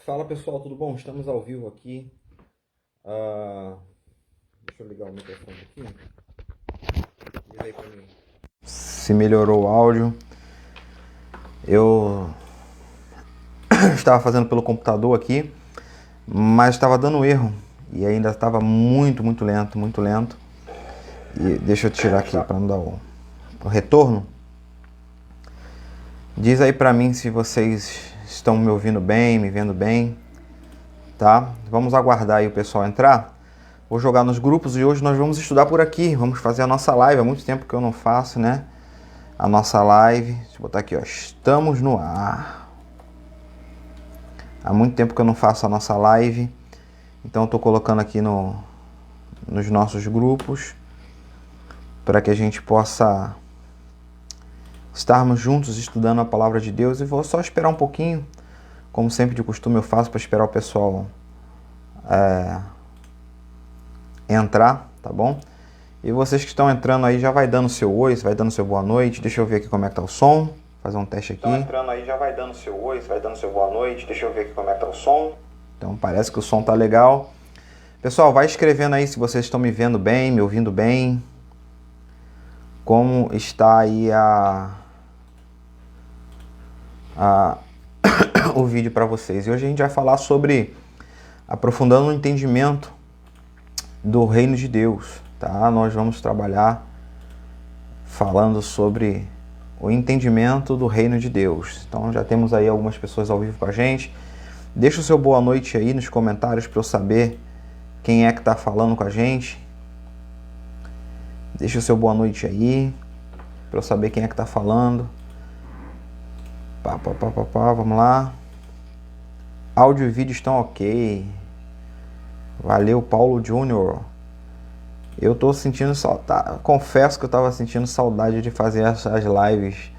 Fala pessoal, tudo bom? Estamos ao vivo aqui. Deixa eu ligar o microfone aqui. Diz aí pra mim se melhorou o áudio. Eu estava fazendo pelo computador aqui, mas estava dando erro e ainda estava muito lento, muito lento. E deixa eu tirar aqui para não dar o retorno. Diz aí pra mim se vocês estão me ouvindo bem, me vendo bem, tá? Vamos aguardar aí o pessoal entrar. Vou jogar nos grupos e hoje nós vamos estudar por aqui. Vamos fazer a nossa live. Há muito tempo que eu não faço, né? A nossa live. Deixa eu botar aqui, ó. Estamos no ar. Há muito tempo que eu não faço a nossa live. Então eu tô colocando aqui nos nossos grupos para que a gente possa estarmos juntos estudando a palavra de Deus. E vou só esperar um pouquinho. Como sempre de costume eu faço para esperar o pessoal entrar, tá bom? E vocês que estão entrando aí já vai dando seu oi, vai dando seu boa noite. Deixa eu ver aqui como é que tá o som. Fazer um teste aqui. Estão entrando aí já vai dando seu oi, vai dando seu boa noite. Deixa eu ver aqui como é que tá o som. Então parece que o som tá legal. Pessoal, vai escrevendo aí se vocês estão me vendo bem, me ouvindo bem. Como está aí o vídeo para vocês. E hoje a gente vai falar sobre aprofundando o entendimento do reino de Deus, tá? Nós vamos trabalhar falando sobre o entendimento do reino de Deus. Então já temos aí algumas pessoas ao vivo com a gente. Deixa o seu boa noite aí nos comentários para eu saber quem é que está falando com a gente. Deixa o seu boa noite aí para eu saber quem é que está falando. Vamos lá. Áudio e vídeo estão ok. Valeu, Paulo Júnior. Eu tô sentindo saudade. Confesso que eu tava sentindo saudade de fazer as lives.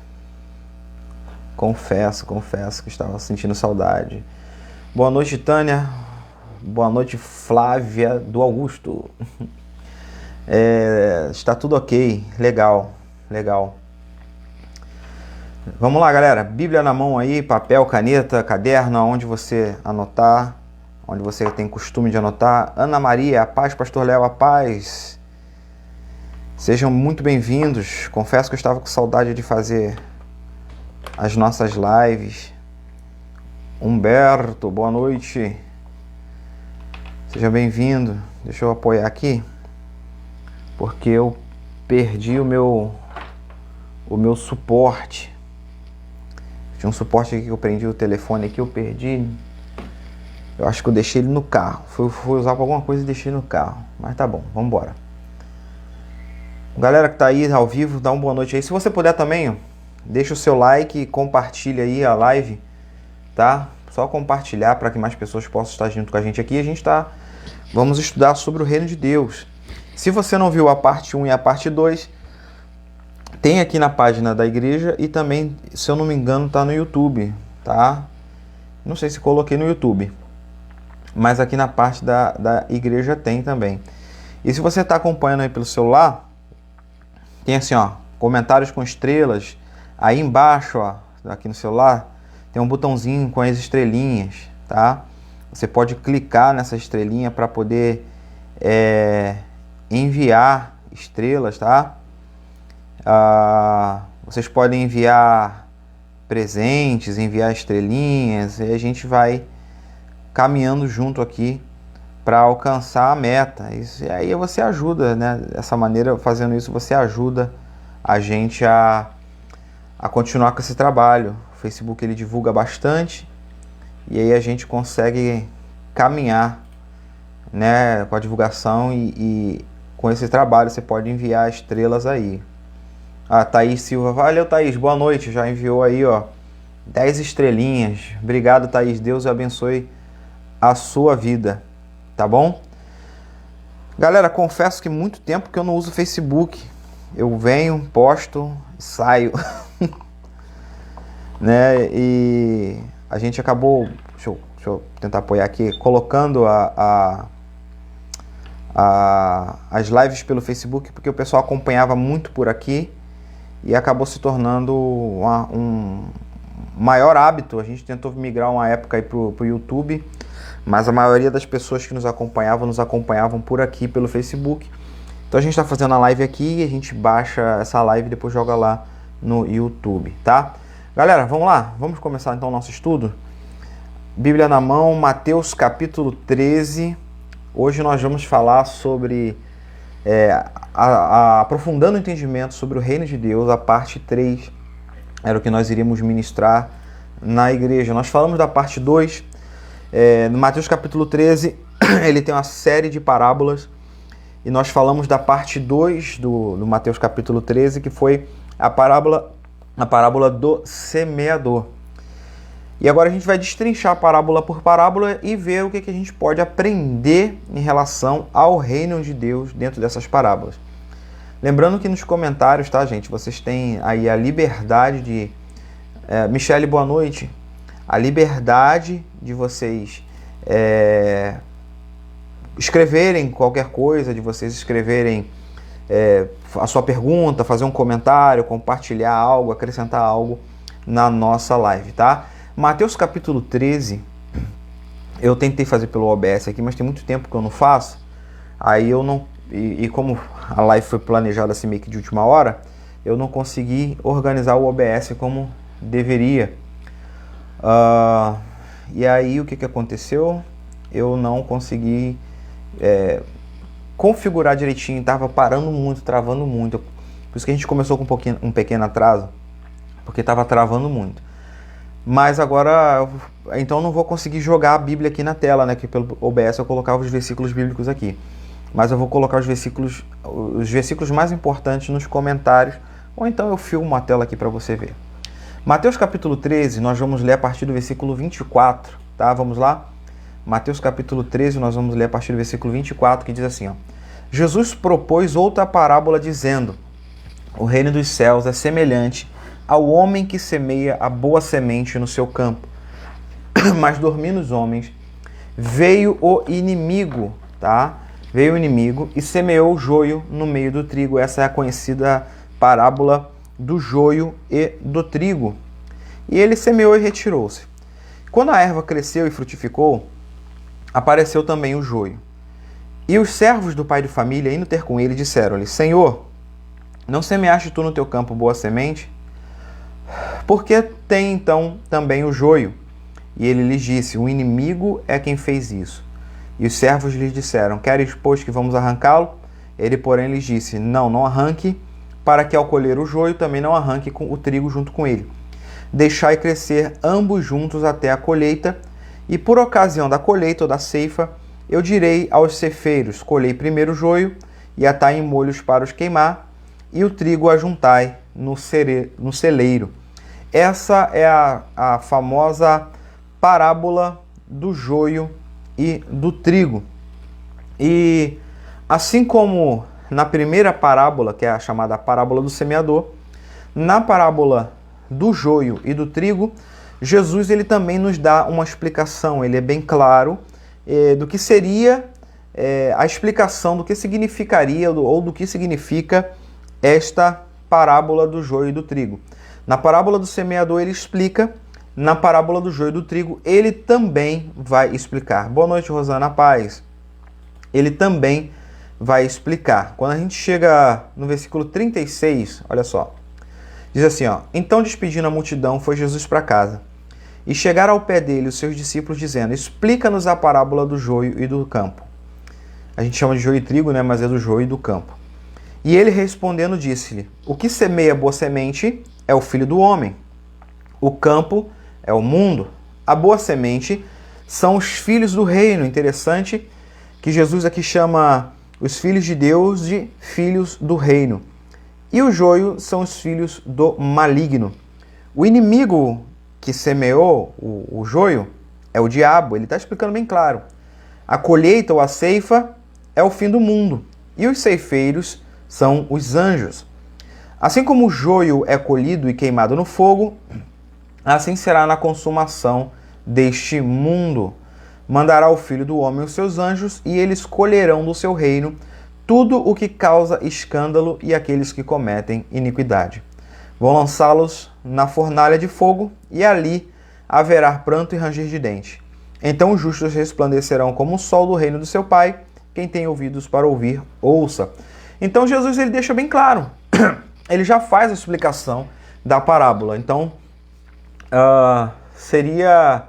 Confesso que estava sentindo saudade. Boa noite, Tânia. Boa noite, Flávia do Augusto. Está tudo ok. Legal. Vamos lá, galera. Bíblia na mão aí, papel, caneta, caderno, onde você anotar, onde você tem costume de anotar. Ana Maria, a paz, Pastor Léo, a paz. Sejam muito bem-vindos. Confesso que eu estava com saudade de fazer as nossas lives. Humberto, boa noite. Seja bem-vindo. Deixa eu apoiar aqui, porque eu perdi o meu suporte. Tinha um suporte aqui que eu prendi o telefone aqui, eu perdi. Eu acho que eu deixei ele no carro. Fui usar para alguma coisa e deixei no carro. Mas tá bom, vamos embora. Galera que tá aí ao vivo, dá uma boa noite aí. Se você puder também, ó, deixa o seu like e compartilha aí a live, tá? Só compartilhar para que mais pessoas possam estar junto com a gente aqui. Vamos estudar sobre o reino de Deus. Se você não viu a parte 1 e a parte 2, tem aqui na página da igreja e também, se eu não me engano, tá no YouTube, tá? Não sei se coloquei no YouTube, mas aqui na parte da igreja tem também. E se você está acompanhando aí pelo celular, tem assim, ó, comentários com estrelas. Aí embaixo, ó, aqui no celular, tem um botãozinho com as estrelinhas, tá? Você pode clicar nessa estrelinha para poder enviar estrelas, tá? Vocês podem enviar presentes, enviar estrelinhas, e a gente vai caminhando junto aqui para alcançar a meta. E aí você ajuda, né? Dessa maneira, fazendo isso, você ajuda a gente a continuar com esse trabalho. O Facebook ele divulga bastante e aí a gente consegue caminhar, né, com a divulgação e com esse trabalho. Você pode enviar estrelas aí. Thaís Silva, valeu Thaís, boa noite, já enviou aí, ó, 10 estrelinhas. Obrigado, Thaís, Deus abençoe a sua vida, tá bom? Galera, confesso que muito tempo que eu não uso Facebook. Eu venho, posto, saio. Né? E a gente acabou, deixa eu tentar apoiar aqui, colocando as lives pelo Facebook, porque o pessoal acompanhava muito por aqui. E acabou se tornando maior hábito. A gente tentou migrar uma época aí pro YouTube, mas a maioria das pessoas que nos acompanhavam por aqui pelo Facebook. Então a gente está fazendo a live aqui e a gente baixa essa live e depois joga lá no YouTube, tá? Galera, vamos lá? Vamos começar então o nosso estudo? Bíblia na mão, Mateus capítulo 13. Hoje nós vamos falar sobre, aprofundando o entendimento sobre o reino de Deus, a parte 3. Era o que nós iríamos ministrar na igreja. Nós falamos da parte 2. No Mateus capítulo 13, ele tem uma série de parábolas. E nós falamos da parte 2 do Mateus capítulo 13, que foi a parábola do semeador. E agora a gente vai destrinchar parábola por parábola e ver o que a gente pode aprender em relação ao reino de Deus dentro dessas parábolas. Lembrando que nos comentários, tá, gente, vocês têm aí a liberdade de... Michele, boa noite. A liberdade de vocês escreverem qualquer coisa, de vocês escreverem a sua pergunta, fazer um comentário, compartilhar algo, acrescentar algo na nossa live, tá? Mateus capítulo 13, eu tentei fazer pelo OBS aqui, mas tem muito tempo que eu não faço, aí eu não... E como a live foi planejada assim meio que de última hora, eu não consegui organizar o OBS como deveria. E aí o que aconteceu? Eu não consegui configurar direitinho, estava parando muito, travando muito. Por isso que a gente começou com um pequeno atraso, porque estava travando muito. Mas agora, então não vou conseguir jogar a Bíblia aqui na tela, né? Que pelo OBS eu colocava os versículos bíblicos aqui. Mas eu vou colocar os versículos mais importantes nos comentários, ou então eu filmo a tela aqui para você ver. Mateus capítulo 13, nós vamos ler a partir do versículo 24, tá? Vamos lá? Mateus capítulo 13, nós vamos ler a partir do versículo 24, que diz assim, ó. Jesus propôs outra parábola dizendo: o reino dos céus é semelhante ao homem que semeia a boa semente no seu campo. Mas dormindo os homens, veio o inimigo, tá? Veio o inimigo e semeou o joio no meio do trigo. Essa é a conhecida parábola do joio e do trigo. E ele semeou e retirou-se. Quando a erva cresceu e frutificou, apareceu também o joio. E os servos do pai de família, indo ter com ele, disseram-lhe: Senhor, não semeaste tu no teu campo boa semente? Por que tem então também o joio? E ele lhes disse: o inimigo é quem fez isso. E os servos lhes disseram: queres, pois, que vamos arrancá-lo? Ele, porém, lhes disse: não arranque, para que ao colher o joio também não arranque o trigo junto com ele. Deixai crescer ambos juntos até a colheita, e por ocasião da colheita ou da ceifa, eu direi aos ceifeiros: colhei primeiro o joio, e atai em molhos para os queimar, e o trigo ajuntai no celeiro. Essa é a famosa parábola do joio e do trigo. E assim como na primeira parábola, que é a chamada parábola do semeador, na parábola do joio e do trigo, Jesus ele também nos dá uma explicação, ele é bem claro do que seria a explicação do que significaria ou do que significa esta parábola do joio e do trigo. Na parábola do semeador ele explica, na parábola do joio e do trigo ele também vai explicar. Boa noite, Rosana, paz. Ele também vai explicar. Quando a gente chega no versículo 36, olha só, diz assim, ó: então despedindo a multidão, foi Jesus para casa. E chegaram ao pé dele os seus discípulos, dizendo: explica-nos a parábola do joio e do campo. A gente chama de joio e trigo, né? Mas é do joio e do campo. E ele respondendo disse-lhe: o que semeia boa semente é o filho do homem. O campo é o mundo. A boa semente são os filhos do reino. Interessante que Jesus aqui chama os filhos de Deus de filhos do reino. E o joio são os filhos do maligno. O inimigo que semeou o joio é o diabo. Ele está explicando bem claro. A colheita ou a ceifa é o fim do mundo. E os ceifeiros são os anjos. Assim como o joio é colhido e queimado no fogo, assim será na consumação deste mundo. Mandará o Filho do Homem os seus anjos, e eles colherão do seu reino tudo o que causa escândalo e aqueles que cometem iniquidade. Vão lançá-los na fornalha de fogo, e ali haverá pranto e ranger de dente. Então os justos resplandecerão como o sol do reino do seu Pai. Quem tem ouvidos para ouvir, ouça. Então Jesus ele deixa bem claro. Ele já faz a explicação da parábola. Então seria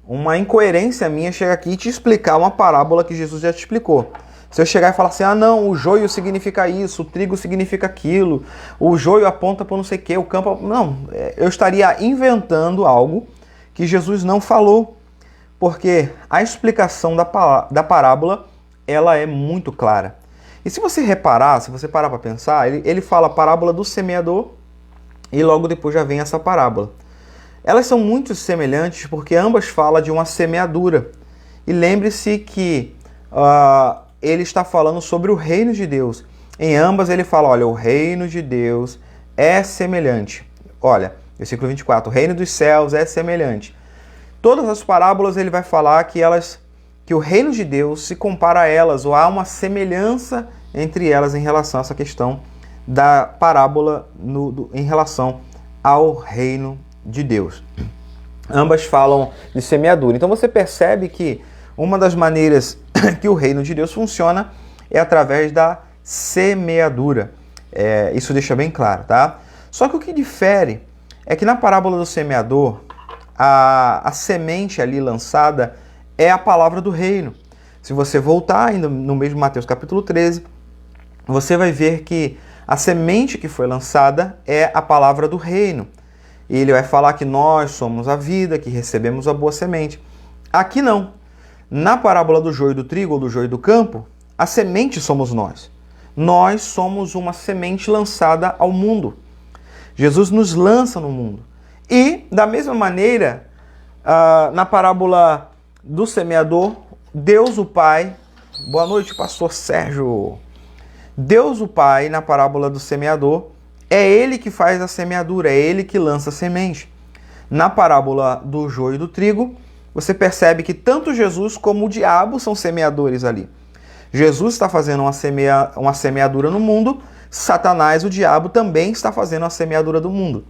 uma incoerência minha chegar aqui e te explicar uma parábola que Jesus já te explicou. Se eu chegar e falar assim, não, o joio significa isso, o trigo significa aquilo, o joio aponta para não sei o que, o campo... Não, eu estaria inventando algo que Jesus não falou, porque a explicação da parábola, ela é muito clara. E se você reparar, se você parar para pensar, ele fala a parábola do semeador e logo depois já vem essa parábola. Elas são muito semelhantes porque ambas falam de uma semeadura. E lembre-se que ele está falando sobre o reino de Deus. Em ambas ele fala, olha, o reino de Deus é semelhante. Olha, versículo 24, o reino dos céus é semelhante. Todas as parábolas ele vai falar que o reino de Deus se compara a elas, ou há uma semelhança entre elas em relação a essa questão da parábola em relação ao reino de Deus. Ambas falam de semeadura. Então você percebe que uma das maneiras que o reino de Deus funciona é através da semeadura. Isso deixa bem claro, tá? Só que o que difere é que na parábola do semeador, a semente ali lançada é a palavra do reino. Se você voltar ainda no mesmo Mateus capítulo 13, você vai ver que a semente que foi lançada é a palavra do reino. E ele vai falar que nós somos a vida, que recebemos a boa semente. Aqui não. Na parábola do joio do trigo ou do joio do campo, a semente somos nós. Nós somos uma semente lançada ao mundo. Jesus nos lança no mundo. E, da mesma maneira, na parábola do semeador, Deus o Pai... Boa noite, pastor Sérgio. Deus o Pai, na parábola do semeador, é Ele que faz a semeadura, é Ele que lança a semente. Na parábola do joio e do trigo, você percebe que tanto Jesus como o diabo são semeadores ali. Jesus está fazendo uma semeadura no mundo, Satanás, o diabo, também está fazendo a semeadura do mundo.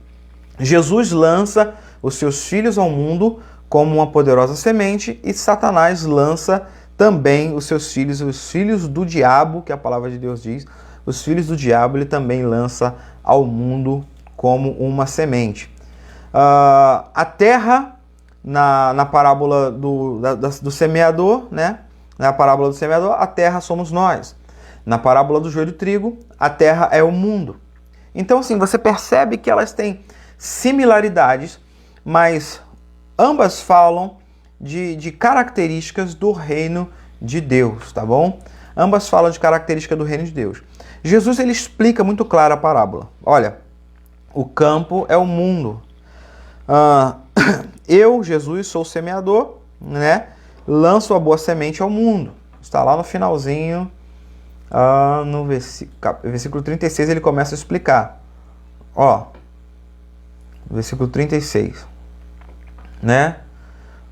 Jesus lança os seus filhos ao mundo como uma poderosa semente e Satanás lança também os seus filhos, os filhos do diabo, que a palavra de Deus diz, os filhos do diabo ele também lança ao mundo como uma semente. A terra, na parábola do semeador, né? Na parábola do semeador, a terra somos nós. Na parábola do joio do trigo, a terra é o mundo. Então, assim, você percebe que elas têm similaridades, mas ambas falam de características do reino de Deus, tá bom? Ambas falam de características do reino de Deus. Jesus ele explica muito claro a parábola. Olha, o campo é o mundo. Eu, Jesus, sou o semeador, né? Lanço a boa semente ao mundo. Está lá no finalzinho, no versículo 36, ele começa a explicar. Ó, versículo 36, né?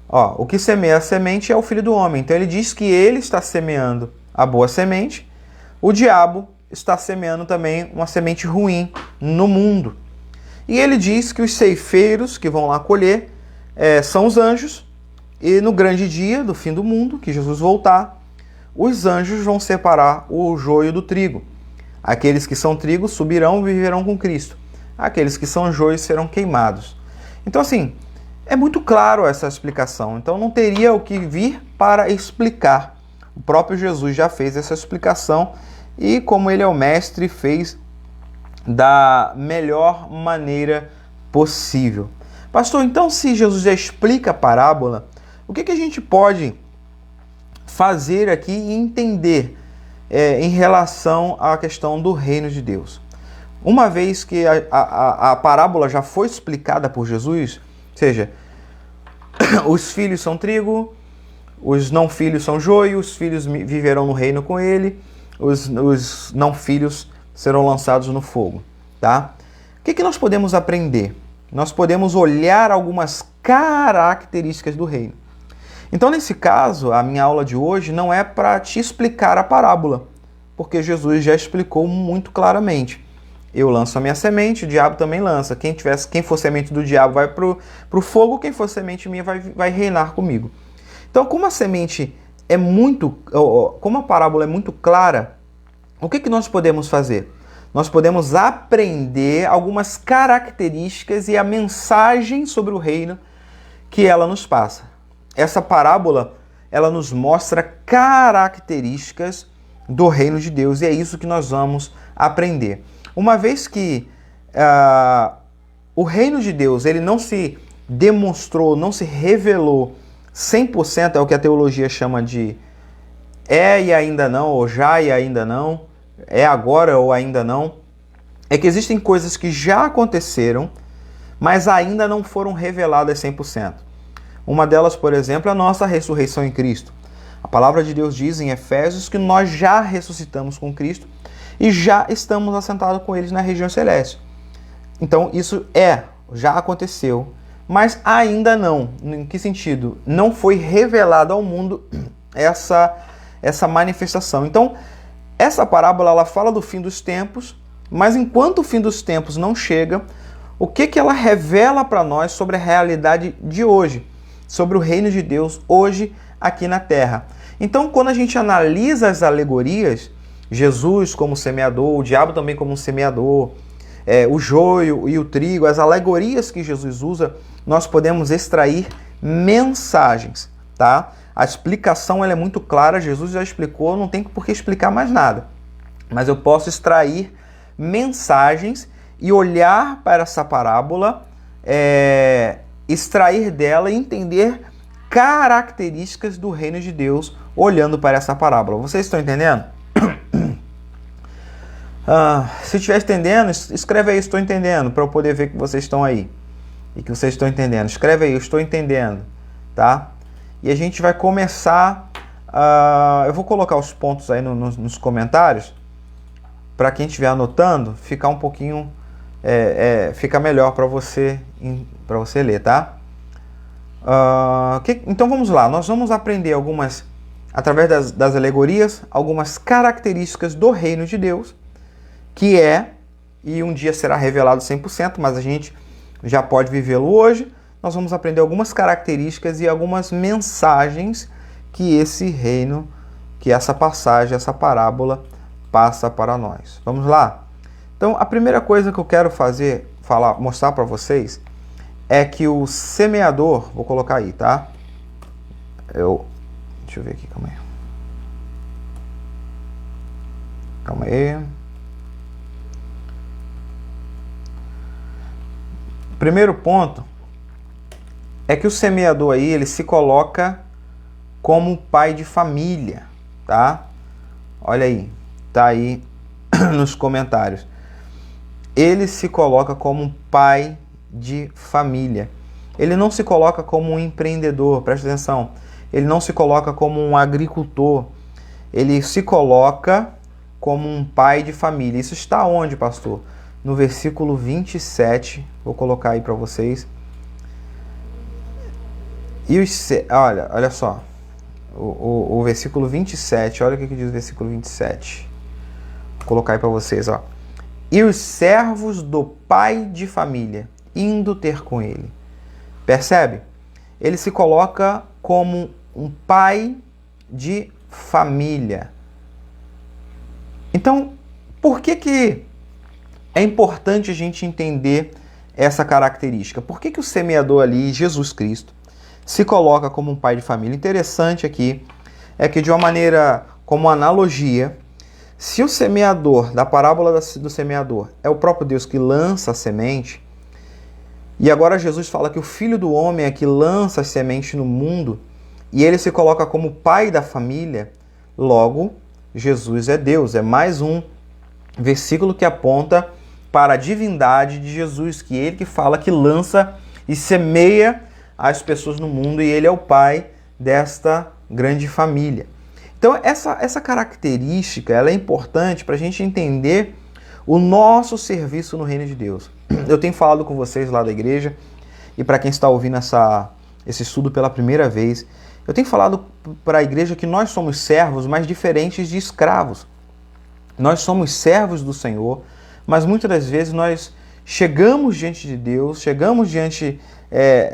Ó, o que semeia a semente é o Filho do Homem. Então ele diz que ele está semeando a boa semente. O diabo está semeando também uma semente ruim no mundo. E ele diz que os ceifeiros que vão lá colher são os anjos. E no grande dia do fim do mundo, que Jesus voltar, os anjos vão separar o joio do trigo. Aqueles que são trigo subirão e viverão com Cristo. Aqueles que são joios serão queimados. Então, assim, é muito claro essa explicação. Então, não teria o que vir para explicar. O próprio Jesus já fez essa explicação e, como ele é o mestre, fez da melhor maneira possível. Pastor, então, se Jesus já explica a parábola, o que a gente pode fazer aqui e entender em relação à questão do reino de Deus? Uma vez que a parábola já foi explicada por Jesus, ou seja, os filhos são trigo, os não filhos são joio, os filhos viverão no reino com ele, os não filhos serão lançados no fogo, tá? O que nós podemos aprender? Nós podemos olhar algumas características do reino. Então, nesse caso, a minha aula de hoje não é para te explicar a parábola, porque Jesus já explicou muito claramente. eu lanço a minha semente, o diabo também lança. Quem for semente do diabo vai para o fogo, quem for semente minha vai reinar comigo. Então, como a semente é como a parábola é muito clara, o que nós podemos fazer? Nós podemos aprender algumas características e a mensagem sobre o reino que ela nos passa. Essa parábola, ela nos mostra características do reino de Deus e é isso que nós vamos aprender. Uma vez que o reino de Deus ele não se demonstrou, não se revelou 100%, é o que a teologia chama de e ainda não, ou já e ainda não, é agora ou ainda não, é que existem coisas que já aconteceram, mas ainda não foram reveladas 100%. Uma delas, por exemplo, é a nossa ressurreição em Cristo. A palavra de Deus diz em Efésios que nós já ressuscitamos com Cristo e já estamos assentados com eles na região celeste. Então isso já aconteceu, mas ainda não. Em que sentido? Não foi revelado ao mundo essa manifestação. Então, essa parábola ela fala do fim dos tempos, mas enquanto o fim dos tempos não chega, o que ela revela para nós sobre a realidade de hoje, sobre o reino de Deus hoje aqui na Terra. Então, quando a gente analisa as alegorias, Jesus como semeador, o diabo também como semeador, o joio e o trigo, as alegorias que Jesus usa, nós podemos extrair mensagens, tá? A explicação ela é muito clara, Jesus já explicou, não tem por que explicar mais nada. Mas eu posso extrair mensagens e olhar para essa parábola, extrair dela e entender características do reino de Deus olhando para essa parábola. Vocês estão entendendo? Se estiver entendendo, escreve aí, estou entendendo, para eu poder ver que vocês estão aí e que vocês estão entendendo. Escreve aí, eu estou entendendo, tá? E a gente vai começar, eu vou colocar os pontos aí nos comentários, para quem estiver anotando, ficar um pouquinho, fica melhor para você ler, tá? Então vamos lá, nós vamos aprender através das alegorias, algumas características do reino de Deus, que e um dia será revelado 100%, mas a gente já pode vivê-lo hoje. Nós vamos aprender algumas características e algumas mensagens que esse reino, que essa passagem, essa parábola passa para nós. Vamos lá? Então, a primeira coisa que eu quero mostrar para vocês é que o semeador, vou colocar aí, tá? Deixa eu ver aqui, calma aí. Calma aí. Primeiro ponto é que o semeador aí, ele se coloca como pai de família, tá? Olha aí, tá aí nos comentários. Ele se coloca como um pai de família. Ele não se coloca como um empreendedor, presta atenção. Ele não se coloca como um agricultor. Ele se coloca como um pai de família. Isso está onde, pastor? No versículo 27. Vou colocar aí para vocês. Olha só. O versículo 27. Olha o que diz o versículo 27. Vou colocar aí para vocês, ó. E os servos do pai de família, indo ter com ele. Percebe? Ele se coloca como um pai de família. Então, por que é importante a gente entender essa característica? Por que o semeador ali, Jesus Cristo, se coloca como um pai de família? Interessante aqui é que, de uma maneira como analogia, se o semeador, da parábola do semeador, é o próprio Deus que lança a semente, e agora Jesus fala que o Filho do Homem é que lança a semente no mundo, e ele se coloca como pai da família, logo, Jesus é Deus. É mais um versículo que aponta para a divindade de Jesus, que ele que fala que lança e semeia as pessoas no mundo, e ele é o pai desta grande família. Então, essa característica ela é importante para a gente entender o nosso serviço no reino de Deus. Eu tenho falado com vocês lá da igreja, e para quem está ouvindo esse estudo pela primeira vez, eu tenho falado para a igreja que nós somos servos, mas diferentes de escravos. Nós somos servos do Senhor, mas muitas das vezes nós chegamos diante de Deus, chegamos diante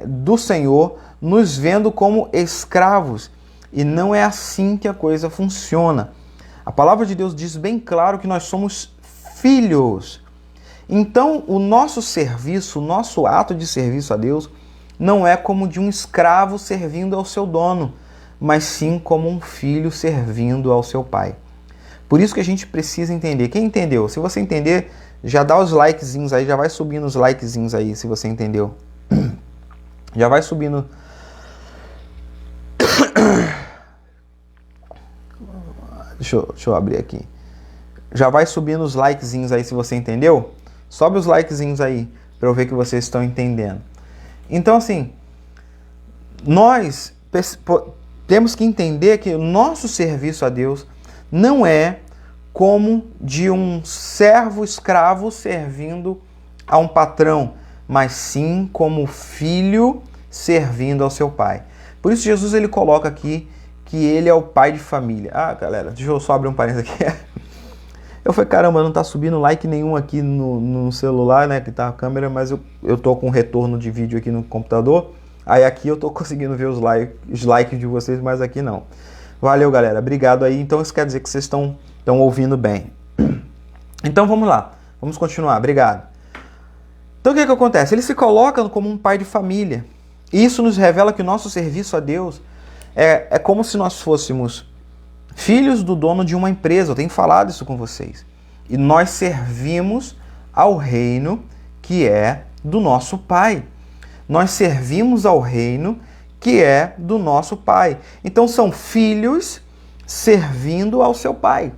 do Senhor, nos vendo como escravos. E não é assim que a coisa funciona. A palavra de Deus diz bem claro que nós somos filhos. Então, o nosso serviço, o nosso ato de serviço a Deus, não é como de um escravo servindo ao seu dono, mas sim como um filho servindo ao seu pai. Por isso que a gente precisa entender. Quem entendeu? Se você entender, já dá os likezinhos aí, já vai subindo os likezinhos aí, se você entendeu. Já vai subindo. Deixa eu abrir aqui. Já vai subindo os likezinhos aí, se você entendeu. Sobe os likezinhos aí, para eu ver que vocês estão entendendo. Então, assim, nós temos que entender que o nosso serviço a Deus não é como de um servo escravo servindo a um patrão, mas sim como filho servindo ao seu pai. Por isso Jesus ele coloca aqui que ele é o pai de família. Ah, galera, deixa eu só abrir um parênteses aqui. Eu falei, caramba, não tá subindo like nenhum aqui no celular, né, que tá a câmera, mas eu tô com retorno de vídeo aqui no computador. Aí aqui eu tô conseguindo ver os likes de vocês, mas aqui não. Valeu, galera. Obrigado aí. Então isso quer dizer que vocês estão ouvindo bem. Então vamos lá. Vamos continuar. Obrigado. Então o que acontece? Ele se coloca como um pai de família. E isso nos revela que o nosso serviço a Deus é como se nós fôssemos filhos do dono de uma empresa. Eu tenho falado isso com vocês. E nós servimos ao reino que é do nosso pai. Nós servimos ao reino que é do nosso pai. Então são filhos servindo ao seu pai.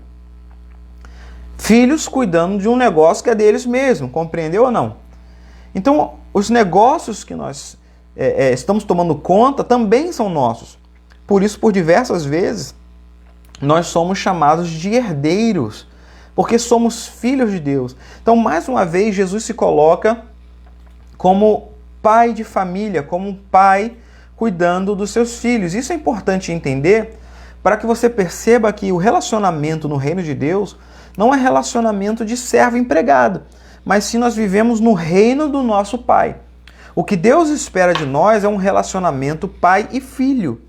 Filhos cuidando de um negócio que é deles mesmos, compreendeu ou não? Então os negócios que nós estamos tomando conta também são nossos. Por isso, por diversas vezes, nós somos chamados de herdeiros, porque somos filhos de Deus. Então, mais uma vez, Jesus se coloca como pai de família, como um pai cuidando dos seus filhos. Isso é importante entender para que você perceba que o relacionamento no reino de Deus não é relacionamento de servo empregado, mas sim nós vivemos no reino do nosso pai. O que Deus espera de nós é um relacionamento pai e filho.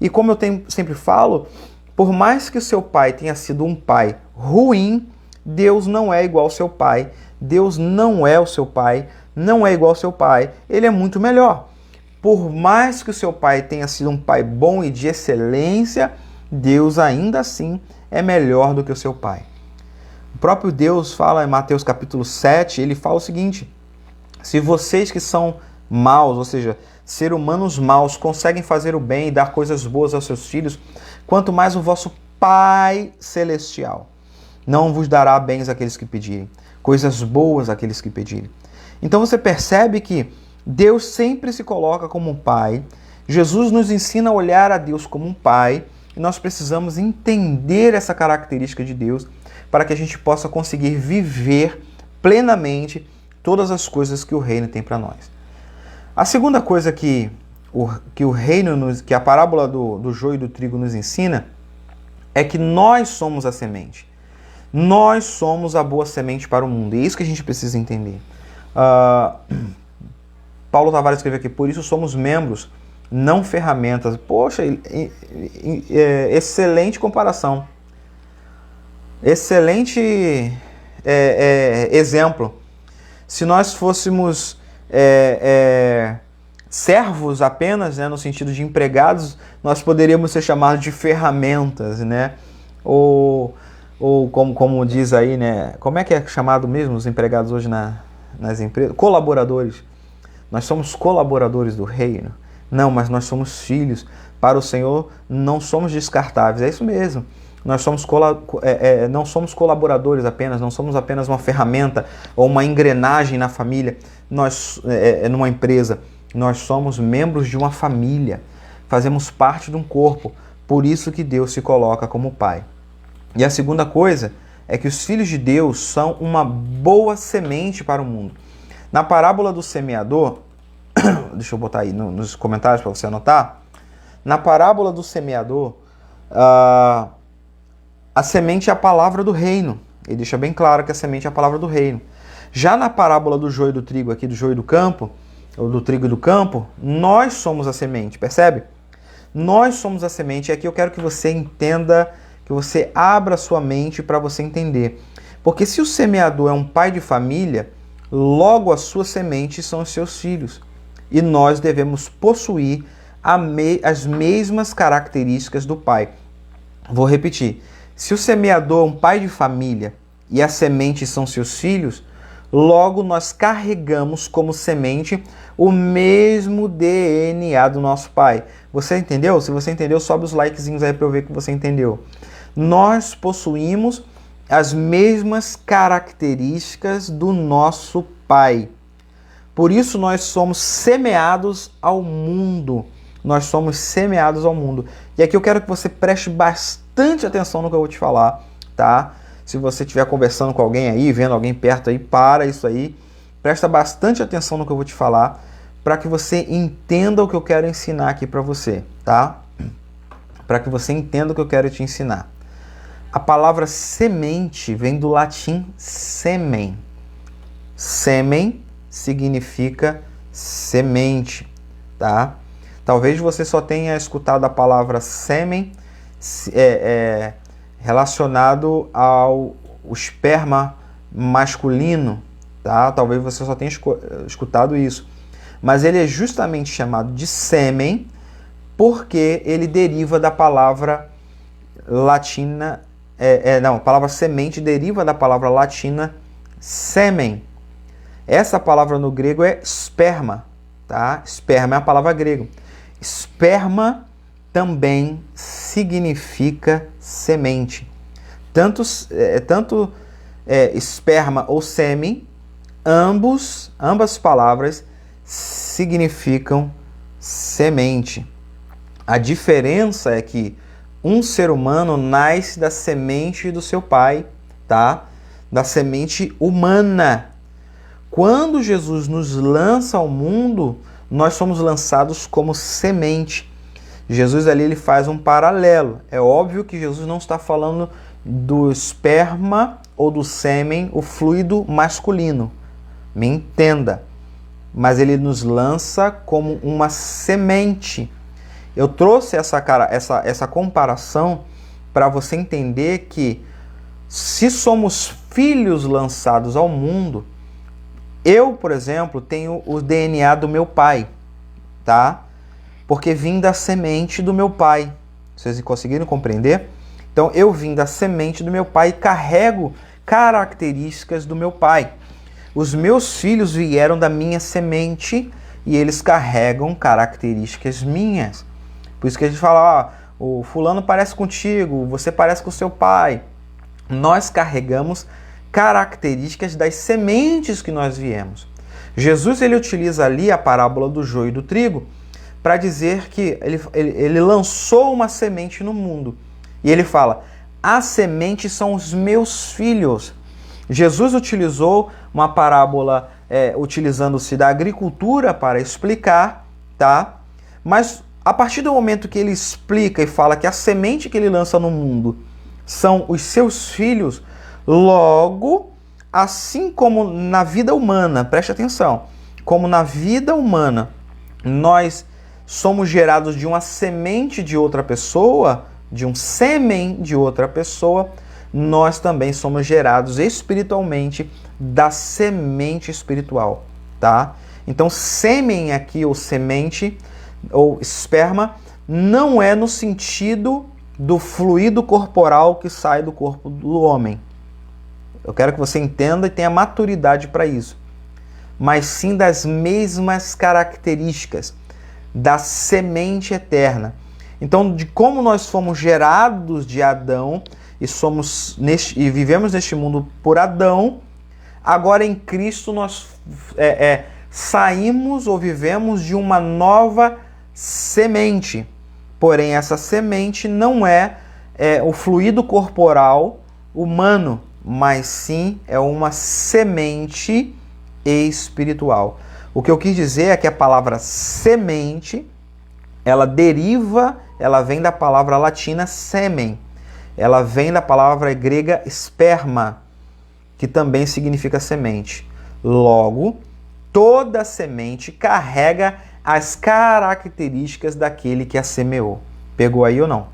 E como eu sempre falo, por mais que o seu pai tenha sido um pai ruim, Deus não é igual ao seu pai. Deus não é o seu pai, não é igual ao seu pai. Ele é muito melhor. Por mais que o seu pai tenha sido um pai bom e de excelência, Deus ainda assim é melhor do que o seu pai. O próprio Deus fala em Mateus capítulo 7, ele fala o seguinte: se vocês que são maus, ou seja, seres humanos maus, conseguem fazer o bem e dar coisas boas aos seus filhos, quanto mais o vosso Pai Celestial não vos dará bens àqueles que pedirem, coisas boas àqueles que pedirem. Então você percebe que Deus sempre se coloca como um pai. Jesus nos ensina a olhar a Deus como um pai, e nós precisamos entender essa característica de Deus para que a gente possa conseguir viver plenamente todas as coisas que o reino tem para nós. A segunda coisa que a parábola do joio e do trigo nos ensina é que nós somos a semente. Nós somos a boa semente para o mundo. E é isso que a gente precisa entender. Paulo Tavares escreveu aqui: por isso somos membros, não ferramentas. Poxa, excelente comparação. Excelente exemplo. Se nós fôssemos servos apenas, né, no sentido de empregados, nós poderíamos ser chamados de ferramentas, né? Ou como diz aí, né? Como é que é chamado mesmo os empregados hoje nas empresas? Colaboradores. Nós somos colaboradores do reino. Não, mas nós somos filhos. Para o Senhor não somos descartáveis. É isso mesmo. Nós somos não somos colaboradores apenas, não somos apenas uma ferramenta ou uma engrenagem na família, numa empresa. Nós somos membros de uma família, fazemos parte de um corpo. Por isso que Deus se coloca como pai. E a segunda coisa é que os filhos de Deus são uma boa semente para o mundo. Na parábola do semeador, deixa eu botar aí nos comentários para você anotar. Na parábola do semeador, a semente é a palavra do reino. Ele deixa bem claro que a semente é a palavra do reino. Já na parábola do joio e do trigo aqui, do joio e do campo, ou do trigo e do campo, nós somos a semente, percebe? Nós somos a semente. E aqui eu quero que você entenda, que você abra a sua mente para você entender. Porque se o semeador é um pai de família, logo as suas sementes são os seus filhos. E nós devemos possuir as mesmas características do pai. Vou repetir. Se o semeador é um pai de família e as sementes são seus filhos, logo nós carregamos como semente o mesmo DNA do nosso pai. Você entendeu? Se você entendeu, sobe os likezinhos aí para eu ver que você entendeu. Nós possuímos as mesmas características do nosso pai. Por isso nós somos semeados ao mundo. Nós somos semeados ao mundo. E aqui eu quero que você preste bastante atenção no que eu vou te falar, tá? Se você estiver conversando com alguém aí, vendo alguém perto aí, para isso aí. Presta bastante atenção no que eu vou te falar, para que você entenda o que eu quero ensinar aqui para você, tá? Para que você entenda o que eu quero te ensinar. A palavra semente vem do latim semen. Semen significa semente, tá? Talvez você só tenha escutado a palavra sêmen relacionado ao esperma masculino, tá? Talvez você só tenha escutado isso. Mas ele é justamente chamado de sêmen porque ele deriva da palavra latina... a palavra semente deriva da palavra latina sêmen. Essa palavra no grego é esperma, tá? Esperma é a palavra grega. Esperma também significa semente. Tanto esperma ou sêmen, ambas palavras significam semente. A diferença é que um ser humano nasce da semente do seu pai, tá? Da semente humana. Quando Jesus nos lança ao mundo, nós somos lançados como semente. Jesus ali ele faz um paralelo. É óbvio que Jesus não está falando do esperma ou do sêmen, o fluido masculino. Me entenda. Mas ele nos lança como uma semente. Eu trouxe essa comparação para você entender que se somos filhos lançados ao mundo, eu, por exemplo, tenho o DNA do meu pai, tá? Porque vim da semente do meu pai. Vocês conseguiram compreender? Então, eu vim da semente do meu pai e carrego características do meu pai. Os meus filhos vieram da minha semente e eles carregam características minhas. Por isso que a gente fala, o fulano parece contigo, você parece com o seu pai. Nós carregamos características das sementes que nós viemos. Jesus ele utiliza ali a parábola do joio e do trigo para dizer que ele lançou uma semente no mundo. E ele fala, as sementes são os meus filhos. Jesus utilizou uma parábola utilizando-se da agricultura para explicar, tá? Mas a partir do momento que ele explica e fala que a semente que ele lança no mundo são os seus filhos, logo, assim como na vida humana, preste atenção, como na vida humana nós somos gerados de uma semente de outra pessoa, de um sêmen de outra pessoa, nós também somos gerados espiritualmente da semente espiritual, tá? Então, sêmen aqui, ou semente, ou esperma, não é no sentido do fluido corporal que sai do corpo do homem. Eu quero que você entenda e tenha maturidade para isso. Mas sim das mesmas características da semente eterna. Então, de como nós fomos gerados de Adão e vivemos neste mundo por Adão, agora em Cristo nós saímos ou vivemos de uma nova semente. Porém, essa semente não é o fluido corporal humano, mas sim é uma semente espiritual. O que eu quis dizer é que a palavra semente, ela vem da palavra latina semen. Ela vem da palavra grega esperma. que também significa semente. Logo, toda semente carrega as características daquele que a semeou. Pegou aí ou não?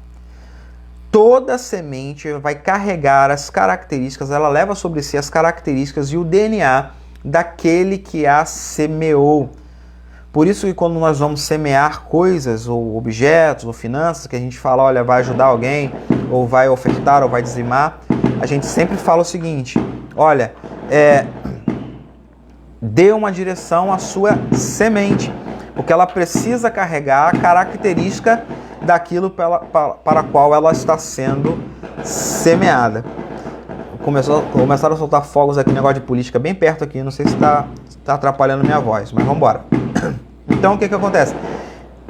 Toda semente vai carregar as características, ela leva sobre si as características e o DNA daquele que a semeou. Por isso que quando nós vamos semear coisas, ou objetos, ou finanças, que a gente fala, olha, vai ajudar alguém, ou vai ofertar, ou vai dizimar, a gente sempre fala o seguinte, olha, dê uma direção à sua semente, porque ela precisa carregar a característica daquilo para a qual ela está sendo semeada. Começaram a soltar fogos aqui, negócio de política bem perto aqui, não sei se está atrapalhando minha voz, mas vamos embora. Então o que acontece?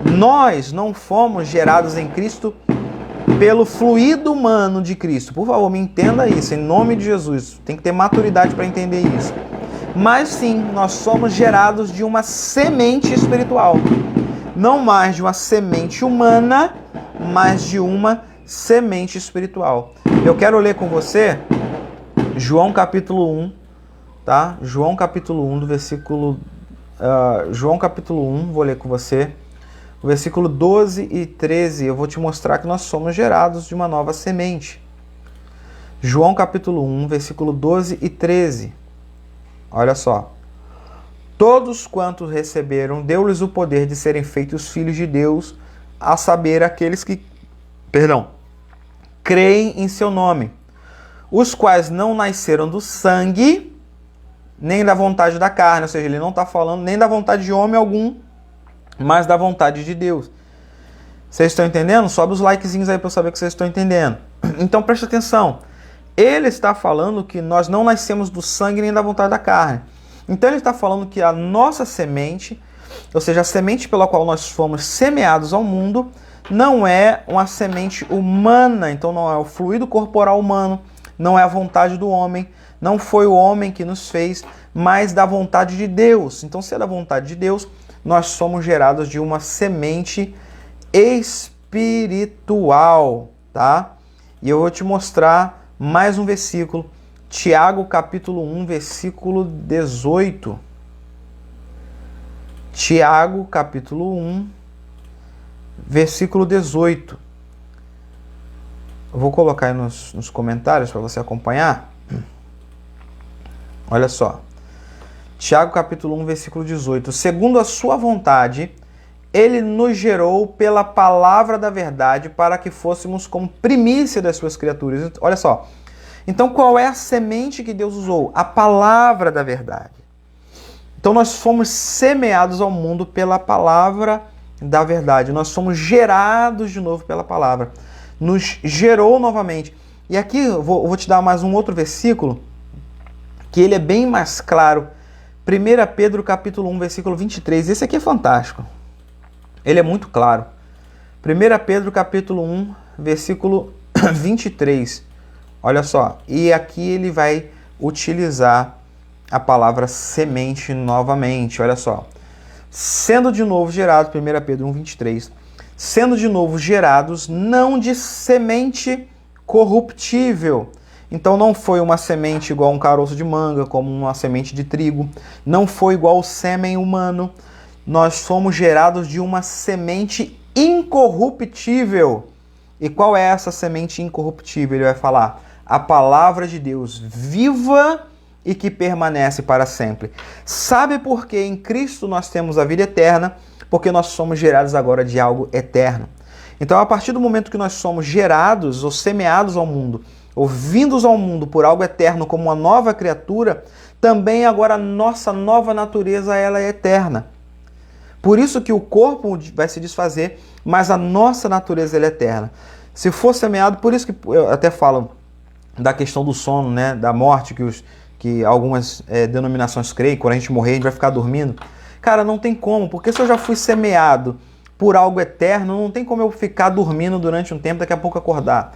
Nós não fomos gerados em Cristo pelo fluido humano de Cristo. Por favor, me entenda isso, em nome de Jesus. Tem que ter maturidade para entender isso. Mas sim, nós somos gerados de uma semente espiritual. Não mais de uma semente humana, mas de uma semente espiritual. Eu quero ler com você João capítulo 1, tá? João capítulo 1, do versículo... João capítulo 1, vou ler com você. O versículo 12 e 13, eu vou te mostrar que nós somos gerados de uma nova semente. João capítulo 1, versículo 12 e 13. Olha só. Todos quantos receberam, deu-lhes o poder de serem feitos filhos de Deus, a saber, aqueles que, creem em seu nome, os quais não nasceram do sangue, nem da vontade da carne, ou seja, ele não está falando nem da vontade de homem algum, mas da vontade de Deus. Vocês estão entendendo? Sobe os likezinhos aí para eu saber que vocês estão entendendo. Então preste atenção. Ele está falando que nós não nascemos do sangue nem da vontade da carne. Então ele está falando que a nossa semente, ou seja, a semente pela qual nós fomos semeados ao mundo, não é uma semente humana, então não é o fluido corporal humano, não é a vontade do homem, não foi o homem que nos fez, mas da vontade de Deus. Então, se é da vontade de Deus, nós somos gerados de uma semente espiritual, tá? E eu vou te mostrar mais um versículo, Tiago capítulo 1, versículo 18. Tiago capítulo 1, versículo 18. Eu vou colocar aí nos comentários para você acompanhar. Olha só. Tiago capítulo 1, versículo 18. Segundo a sua vontade, ele nos gerou pela palavra da verdade para que fôssemos como primícia das suas criaturas. Olha só. Então, qual é a semente que Deus usou? A palavra da verdade. Então, nós fomos semeados ao mundo pela palavra da verdade. Nós somos gerados de novo pela palavra. Nos gerou novamente. E aqui eu vou te dar mais um outro versículo, que ele é bem mais claro. 1 Pedro capítulo 1, versículo 23. Esse aqui é fantástico. Ele é muito claro. 1 Pedro capítulo 1, versículo 23. Olha só. E aqui ele vai utilizar a palavra semente novamente. Olha só. Sendo de novo gerados, 1 Pedro 1, 23. Sendo de novo gerados, não de semente corruptível. Então não foi uma semente igual um caroço de manga, como uma semente de trigo. Não foi igual o sêmen humano. Nós fomos gerados de uma semente incorruptível. E qual é essa semente incorruptível? Ele vai falar: a palavra de Deus viva e que permanece para sempre. Sabe por que em Cristo nós temos a vida eterna? Porque nós somos gerados agora de algo eterno. Então, a partir do momento que nós somos gerados ou semeados ao mundo, ou vindos ao mundo por algo eterno como uma nova criatura, também agora a nossa nova natureza ela é eterna. Por isso que o corpo vai se desfazer, mas a nossa natureza ela é eterna. Se for semeado, por isso que eu até falo da questão do sono, né, da morte, que algumas denominações creem, quando a gente morrer a gente vai ficar dormindo. Cara, não tem como, porque se eu já fui semeado por algo eterno, não tem como eu ficar dormindo durante um tempo, daqui a pouco acordar.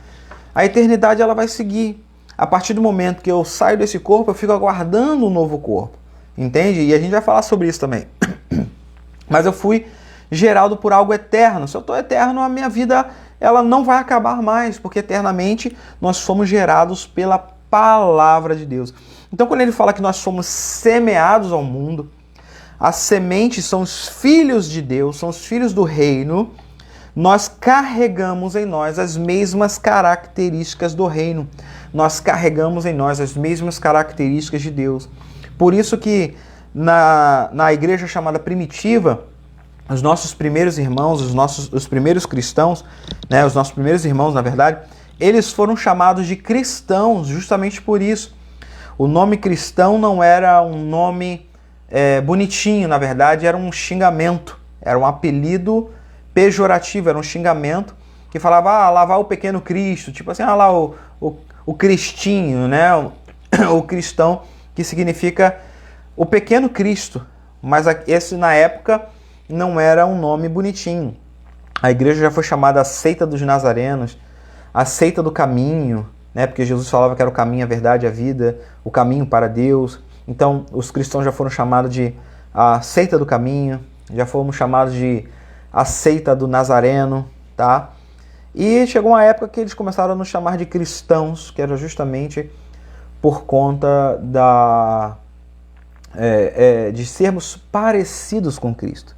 A eternidade ela vai seguir. A partir do momento que eu saio desse corpo, eu fico aguardando um novo corpo. Entende? E a gente vai falar sobre isso também. Mas eu fui gerado por algo eterno. Se eu estou eterno, a minha vida ela não vai acabar mais, porque eternamente nós fomos gerados pela palavra de Deus. Então, quando ele fala que nós somos semeados ao mundo, as sementes são os filhos de Deus, são os filhos do reino, nós carregamos em nós as mesmas características do reino. Nós carregamos em nós as mesmas características de Deus. Por isso que na igreja chamada primitiva, os nossos primeiros irmãos, os primeiros cristãos, né, os nossos primeiros irmãos, na verdade, eles foram chamados de cristãos justamente por isso. O nome cristão não era um nome bonitinho, na verdade, era um xingamento, era um apelido pejorativo, era um xingamento que falava, lá vai o pequeno Cristo, tipo assim, lá o cristinho, né, o cristão, que significa o pequeno Cristo, mas esse na época não era um nome bonitinho. A igreja já foi chamada a seita dos nazarenos, a seita do caminho, né, porque Jesus falava que era o caminho, a verdade, a vida, o caminho para Deus. Então, os cristãos já foram chamados de a seita do caminho, já fomos chamados de a seita do Nazareno, tá? E chegou uma época que eles começaram a nos chamar de cristãos, que era justamente por conta de sermos parecidos com Cristo.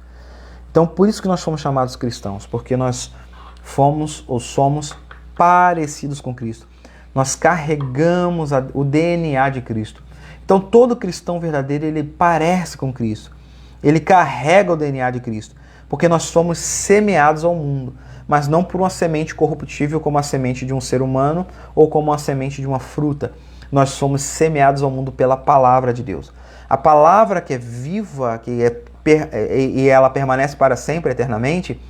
Então, por isso que nós fomos chamados cristãos, porque nós fomos ou somos parecidos com Cristo. Nós carregamos o DNA de Cristo. Então, todo cristão verdadeiro, ele parece com Cristo. Ele carrega o DNA de Cristo, porque nós somos semeados ao mundo, mas não por uma semente corruptível como a semente de um ser humano ou como a semente de uma fruta. Nós somos semeados ao mundo pela palavra de Deus. A palavra que é viva, e ela permanece para sempre, eternamente,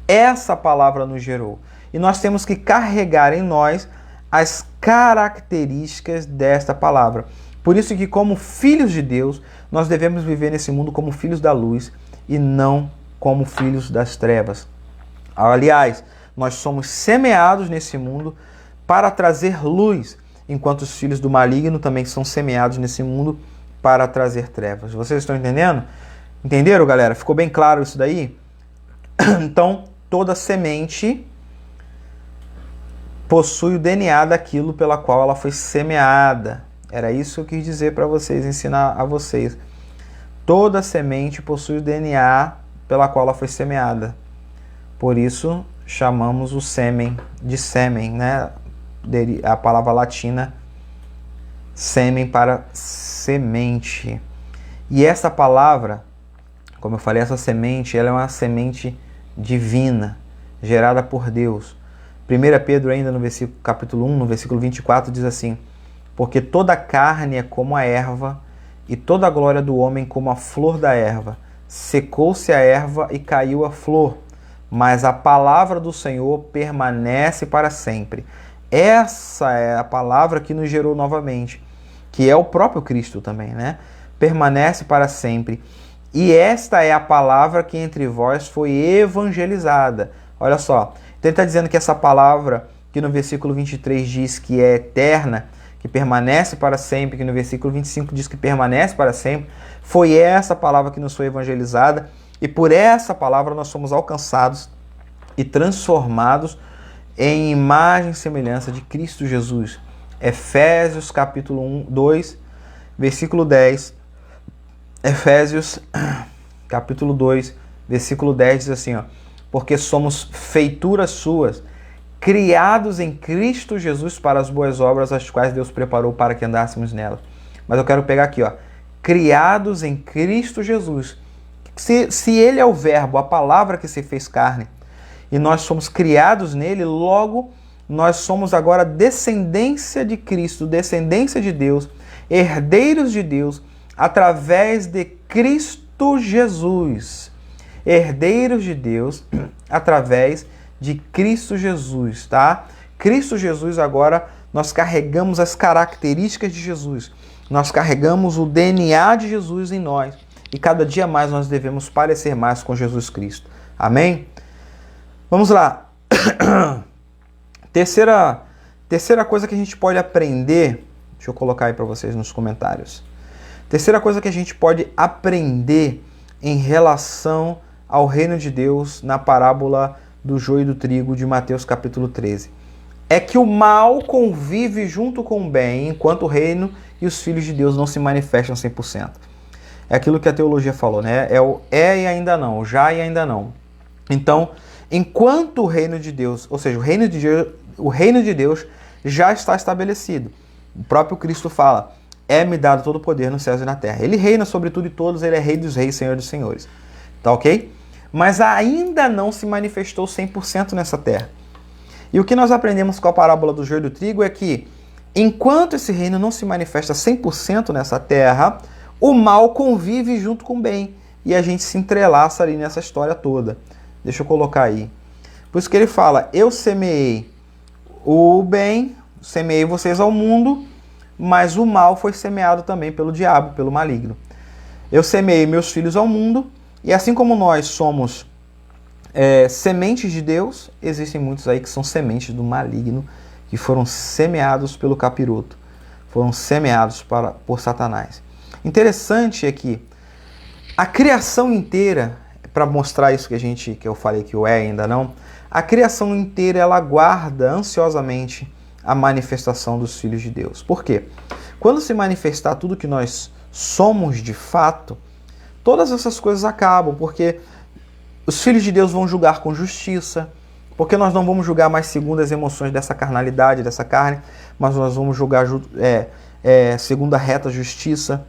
essa palavra nos gerou. E nós temos que carregar em nós as características desta palavra. Por isso que, como filhos de Deus, nós devemos viver nesse mundo como filhos da luz e não como filhos das trevas. Aliás, nós somos semeados nesse mundo para trazer luz, enquanto os filhos do maligno também são semeados nesse mundo para trazer trevas. Vocês estão entendendo? Entenderam, galera? Ficou bem claro isso daí? Então, toda semente possui o DNA daquilo pela qual ela foi semeada. Era isso que eu quis dizer para vocês, ensinar a vocês. Toda semente possui o DNA pela qual ela foi semeada. Por isso, chamamos o sêmen de sêmen, né? A palavra latina, sêmen para semente. E essa palavra, como eu falei, essa semente, ela é uma semente divina, gerada por Deus. 1 Pedro ainda no capítulo 1, no versículo 24, diz assim: porque toda a carne é como a erva, e toda a glória do homem como a flor da erva. Secou-se a erva e caiu a flor, mas a palavra do Senhor permanece para sempre. Essa é a palavra que nos gerou novamente, que é o próprio Cristo também, né? Permanece para sempre. E esta é a palavra que entre vós foi evangelizada. Olha só, então ele está dizendo que essa palavra, que no versículo 23 diz que é eterna, que permanece para sempre, que no versículo 25 diz que permanece para sempre, foi essa palavra que nos foi evangelizada, e por essa palavra nós somos alcançados e transformados em imagem e semelhança de Cristo Jesus. Efésios capítulo 2, versículo 10. Efésios capítulo 2, versículo 10 diz assim, ó: porque somos feituras suas, criados em Cristo Jesus para as boas obras, as quais Deus preparou para que andássemos nelas. Mas eu quero pegar aqui, ó, criados em Cristo Jesus. Se Ele é o verbo, a palavra que se fez carne, e nós somos criados nele, logo nós somos agora descendência de Cristo, descendência de Deus, herdeiros de Deus, através de Cristo Jesus. Herdeiros de Deus através de Cristo Jesus, tá? Cristo Jesus agora, nós carregamos as características de Jesus. Nós carregamos o DNA de Jesus em nós. E cada dia mais nós devemos parecer mais com Jesus Cristo. Amém? Vamos lá. Terceira coisa que a gente pode aprender, deixa eu colocar aí para vocês nos comentários. Terceira coisa que a gente pode aprender em relação ao reino de Deus na parábola do joio e do trigo de Mateus capítulo 13. é que o mal convive junto com o bem, enquanto o reino e os filhos de Deus não se manifestam 100%. É aquilo que a teologia falou, né? É o é e ainda não, o já e ainda não. Então, enquanto o reino de Deus, ou seja, o reino de Deus já está estabelecido. O próprio Cristo fala, é-me dado todo o poder nos céus e na terra. Ele reina sobre tudo e todos, ele é rei dos reis, senhor dos senhores. Tá ok? Mas ainda não se manifestou 100% nessa terra. E o que nós aprendemos com a parábola do joio e do trigo é que, enquanto esse reino não se manifesta 100% nessa terra, o mal convive junto com o bem. E a gente se entrelaça ali nessa história toda. Deixa eu colocar aí. Por isso que ele fala, eu semeei o bem, semeei vocês ao mundo, mas o mal foi semeado também pelo diabo, pelo maligno. Eu semeei meus filhos ao mundo, e assim como nós somos sementes de Deus, existem muitos aí que são sementes do maligno, que foram semeados pelo capiroto, foram semeados por Satanás. Interessante é que a criação inteira, para mostrar isso que eu falei que o é ainda não, a criação inteira ela aguarda ansiosamente a manifestação dos filhos de Deus. Por quê? Quando se manifestar tudo que nós somos de fato, todas essas coisas acabam, porque os filhos de Deus vão julgar com justiça, porque nós não vamos julgar mais segundo as emoções dessa carnalidade, dessa carne, mas nós vamos julgar segundo a reta justiça,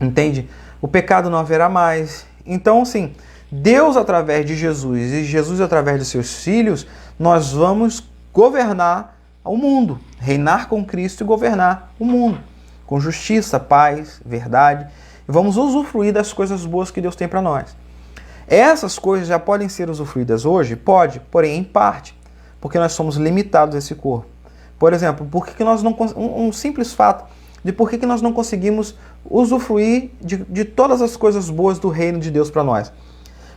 entende? O pecado não haverá mais. Então, assim, Deus através de Jesus e Jesus através de seus filhos, nós vamos governar o mundo, reinar com Cristo e governar o mundo, com justiça, paz, verdade, e vamos usufruir das coisas boas que Deus tem para nós. Essas coisas já podem ser usufruídas hoje? Pode, porém em parte, porque nós somos limitados a esse corpo. Por exemplo, por que nós não, um simples fato de por que nós não conseguimos usufruir de todas as coisas boas do reino de Deus para nós?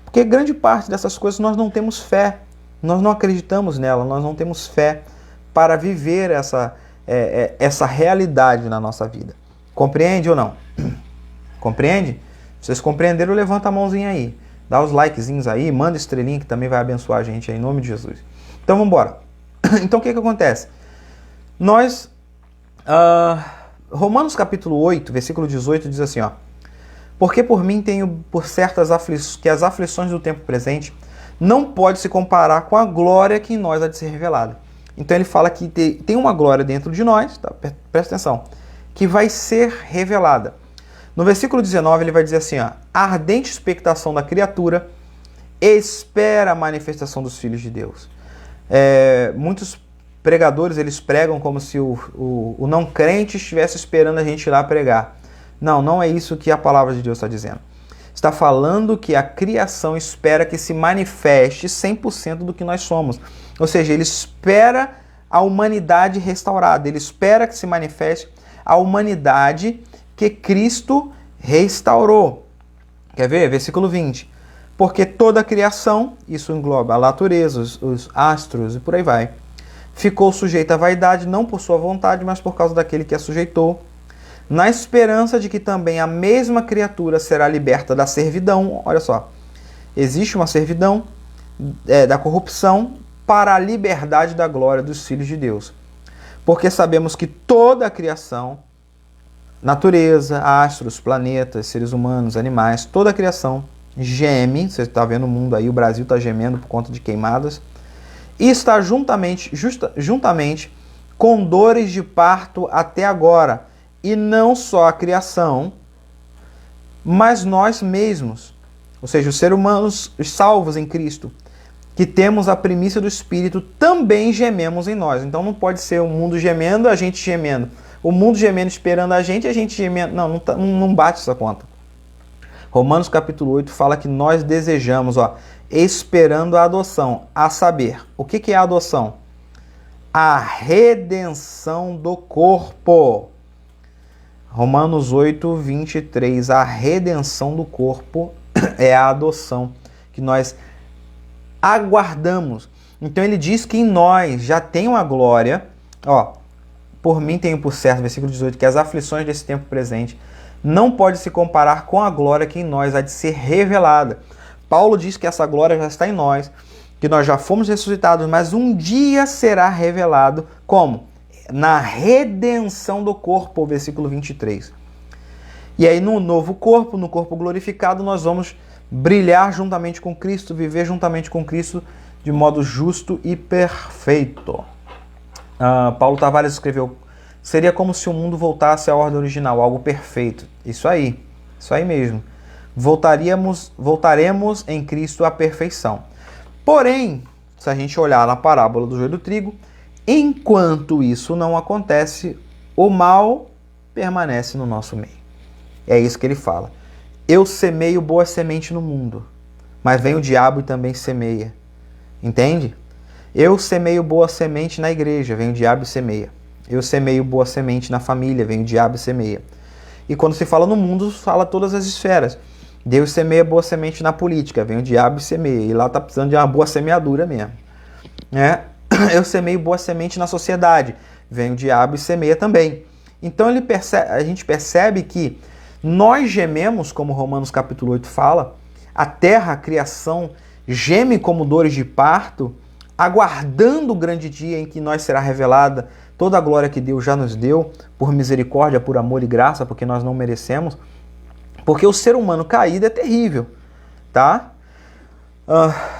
Porque grande parte dessas coisas nós não temos fé, nós não acreditamos nela, nós não temos fé para viver essa realidade na nossa vida. Compreende ou não? Compreende? Se vocês compreenderam, levanta a mãozinha aí. Dá os likezinhos aí, manda estrelinha que também vai abençoar a gente aí, em nome de Jesus. Então vamos embora. Então o que acontece? Nós, Romanos capítulo 8, versículo 18 diz assim, ó. Porque por mim tenho por certas que as aflições do tempo presente não pode se comparar com a glória que em nós há de ser revelada. Então ele fala que tem uma glória dentro de nós, tá? Presta atenção, que vai ser revelada. No versículo 19 ele vai dizer assim, ó, a ardente expectação da criatura espera a manifestação dos filhos de Deus. Muitos pregadores eles pregam como se o não crente estivesse esperando a gente ir lá pregar. Não, não é isso que a palavra de Deus está dizendo. Está falando que a criação espera que se manifeste 100% do que nós somos. Ou seja, ele espera a humanidade restaurada, ele espera que se manifeste a humanidade que Cristo restaurou. Quer ver? Versículo 20. Porque toda a criação, isso engloba a natureza, os astros e por aí vai, ficou sujeita à vaidade, não por sua vontade, mas por causa daquele que a sujeitou, na esperança de que também a mesma criatura será liberta da servidão. Olha só, existe uma servidão da corrupção para a liberdade da glória dos filhos de Deus. Porque sabemos que toda a criação, natureza, astros, planetas, seres humanos, animais, toda a criação geme. Você está vendo o mundo aí, o Brasil está gemendo por conta de queimadas. E está juntamente com dores de parto até agora. E não só a criação, mas nós mesmos. Ou seja, os seres humanos os salvos em Cristo, que temos a primícia do Espírito, também gememos em nós. Então não pode ser o mundo gemendo, a gente gemendo. O mundo gemendo esperando a gente gemendo. Não bate essa conta. Romanos capítulo 8 fala que nós desejamos, esperando a adoção. A saber, o que é a adoção? A redenção do corpo. Romanos 8, 23. A redenção do corpo é a adoção que nós aguardamos. Então ele diz que em nós já tem uma glória. Por mim tenho por certo, versículo 18, que as aflições desse tempo presente não pode se comparar com a glória que em nós há de ser revelada. Paulo diz que essa glória já está em nós, que nós já fomos ressuscitados, mas um dia será revelado como? Na redenção do corpo, versículo 23. E aí no novo corpo, no corpo glorificado, nós vamos brilhar juntamente com Cristo, viver juntamente com Cristo de modo justo e perfeito. Paulo Tavares escreveu: seria como se o mundo voltasse à ordem original, algo perfeito. Isso aí mesmo. Voltaremos em Cristo à perfeição. Porém, se a gente olhar na parábola do joio do trigo, enquanto isso não acontece, o mal permanece no nosso meio. É isso que ele fala. Eu semeio boa semente no mundo, mas vem o diabo e também semeia. Entende? Eu semeio boa semente na igreja, vem o diabo e semeia. Eu semeio boa semente na família, vem o diabo e semeia. E quando se fala no mundo, fala todas as esferas. Deus semeia boa semente na política, vem o diabo e semeia. E lá está precisando de uma boa semeadura mesmo. Eu semeio boa semente na sociedade, vem o diabo e semeia também. Então a gente percebe que nós gememos, como Romanos capítulo 8 fala, a terra, a criação, geme como dores de parto, aguardando o grande dia em que nós será revelada toda a glória que Deus já nos deu, por misericórdia, por amor e graça, porque nós não merecemos. Porque o ser humano caído é terrível, tá?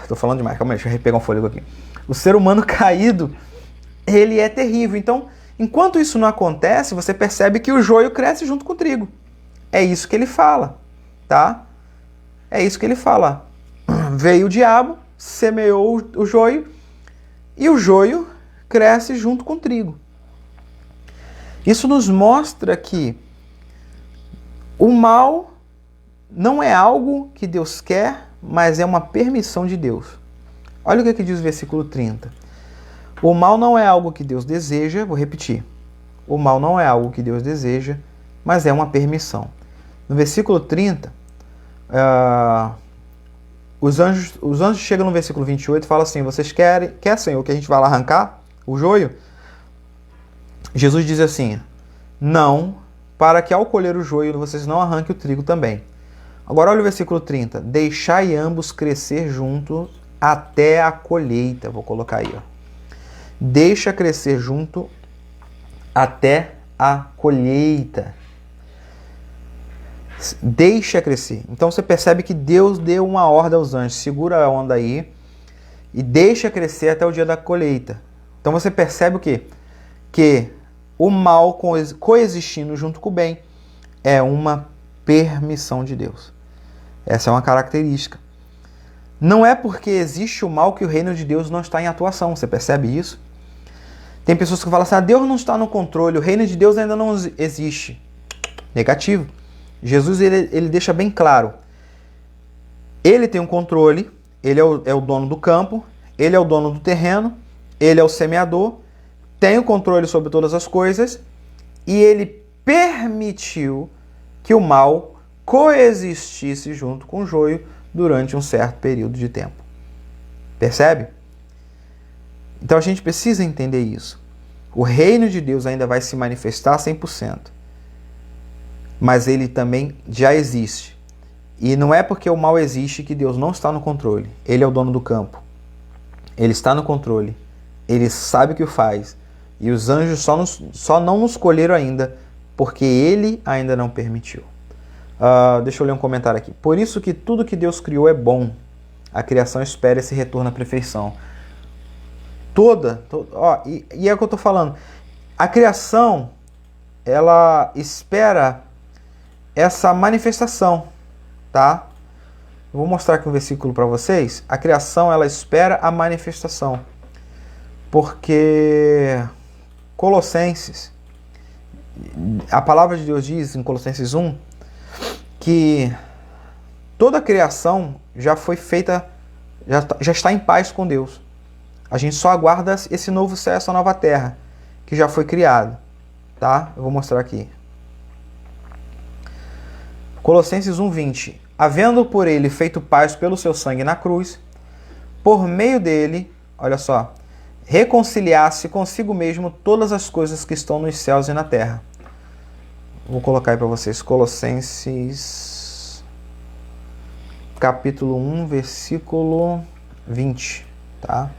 Tô falando demais, calma aí, deixa eu pegar um fôlego aqui. O ser humano caído, ele é terrível. Então, enquanto isso não acontece, você percebe que o joio cresce junto com o trigo. É isso que ele fala, tá? É isso que ele fala. Veio o diabo, semeou o joio, e o joio cresce junto com o trigo. Isso nos mostra que o mal não é algo que Deus quer, mas é uma permissão de Deus. Olha o que diz o versículo 30. O mal não é algo que Deus deseja, vou repetir. O mal não é algo que Deus deseja, mas é uma permissão. No versículo 30, os anjos chegam no versículo 28 e falam assim: vocês quer, Senhor, que a gente vá lá arrancar o joio? Jesus diz assim: não, para que ao colher o joio vocês não arranquem o trigo também. Agora olha o versículo 30. Deixai ambos crescer juntos até a colheita. Vou colocar aí. Deixa crescer junto até a colheita. Deixa crescer. Então você percebe que Deus deu uma ordem aos anjos. Segura a onda aí e deixa crescer até o dia da colheita. Então você percebe o quê? Que o mal coexistindo junto com o bem é uma permissão de Deus. Essa é uma característica. Não é porque existe o mal que o reino de Deus não está em atuação. Você percebe isso? Tem pessoas que falam assim: Deus não está no controle, o reino de Deus ainda não existe. Negativo. Jesus ele deixa bem claro. Ele tem um controle, ele é o dono do campo, ele é o dono do terreno, ele é o semeador, tem o controle sobre todas as coisas e ele permitiu que o mal coexistisse junto com o joio durante um certo período de tempo. Percebe? Então a gente precisa entender isso. O reino de Deus ainda vai se manifestar 100%. Mas ele também já existe. E não é porque o mal existe que Deus não está no controle. Ele é o dono do campo. Ele está no controle. Ele sabe o que faz. E os anjos só não nos escolheram ainda porque ele ainda não permitiu. Deixa eu ler um comentário aqui. Por isso que tudo que Deus criou é bom. A criação espera esse retorno à perfeição. E é o que eu estou falando. A criação, ela espera essa manifestação, tá? Eu vou mostrar aqui um versículo para vocês. A criação, ela espera a manifestação. Porque Colossenses, a palavra de Deus diz em Colossenses 1 que toda a criação já foi feita, já está em paz com Deus. A gente só aguarda esse novo céu, essa nova terra, que já foi criado, tá? Eu vou mostrar aqui. Colossenses 1:20. Havendo por ele feito paz pelo seu sangue na cruz, por meio dele, olha só, reconciliar-se consigo mesmo todas as coisas que estão nos céus e na terra. Vou colocar aí para vocês. Colossenses capítulo 1, versículo 20. tá?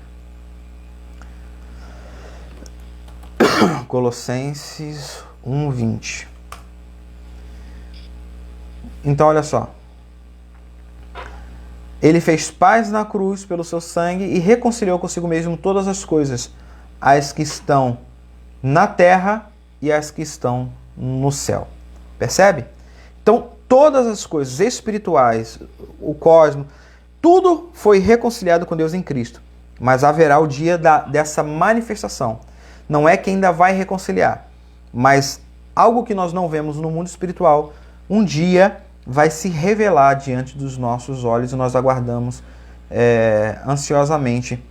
Colossenses 1:20. Então, olha só. Ele fez paz na cruz pelo seu sangue e reconciliou consigo mesmo todas as coisas, as que estão na terra e as que estão no céu. Percebe? Então, todas as coisas espirituais, o cosmos, tudo foi reconciliado com Deus em Cristo. Mas haverá o dia dessa manifestação. Não é que ainda vai reconciliar, mas algo que nós não vemos no mundo espiritual, um dia vai se revelar diante dos nossos olhos e nós aguardamos ansiosamente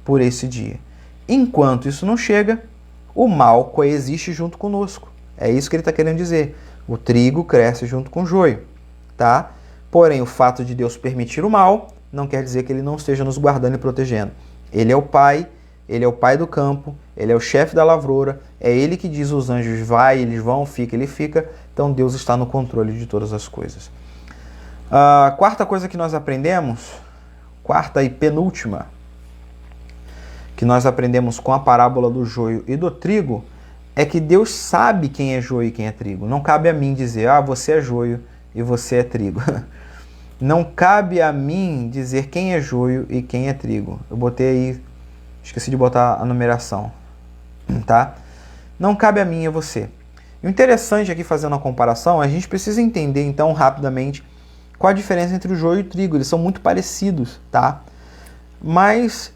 por esse dia. Enquanto isso não chega, o mal coexiste junto conosco. É isso que ele está querendo dizer. O trigo cresce junto com o joio, tá? Porém, o fato de Deus permitir o mal não quer dizer que ele não esteja nos guardando e protegendo. Ele é o Pai do campo, ele é o chefe da lavoura, é ele que diz aos anjos, vai, eles vão, fica, ele fica. Então Deus está no controle de todas as coisas. A quarta coisa que nós aprendemos, quarta e penúltima, que nós aprendemos com a parábola do joio e do trigo, é que Deus sabe quem é joio e quem é trigo. Não cabe a mim dizer, você é joio e você é trigo. Não cabe a mim dizer quem é joio e quem é trigo. Eu botei aí, esqueci de botar a numeração, tá? Não cabe a mim e a você. O interessante aqui, fazendo a comparação, a gente precisa entender, então, rapidamente, qual a diferença entre o joio e o trigo. Eles são muito parecidos, tá? Mas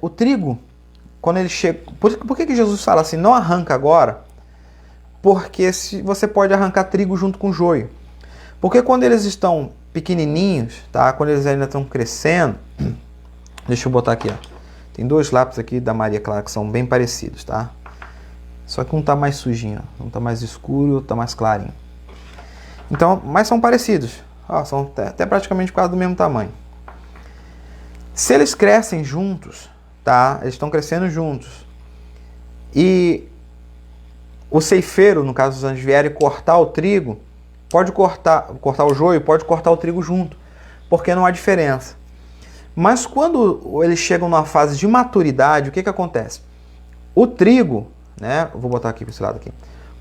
o trigo, quando ele chega... Por que Jesus fala assim, não arranca agora? Porque você pode arrancar trigo junto com joio. Porque quando eles estão pequenininhos, tá? Quando eles ainda estão crescendo... Deixa eu botar aqui, ó. Tem dois lápis aqui da Maria Clara que são bem parecidos, tá? Só que um tá mais sujinho, ó. Um tá mais escuro e outro tá mais clarinho. Então, mas são parecidos. Ó, são até praticamente quase do mesmo tamanho. Se eles crescem juntos, tá? Eles estão crescendo juntos. E o ceifeiro, no caso os anjos vierem cortar o trigo, pode cortar o joio, pode cortar o trigo junto, porque não há diferença. Mas quando eles chegam numa fase de maturidade, o que acontece? O trigo, né? Eu vou botar aqui para esse lado aqui.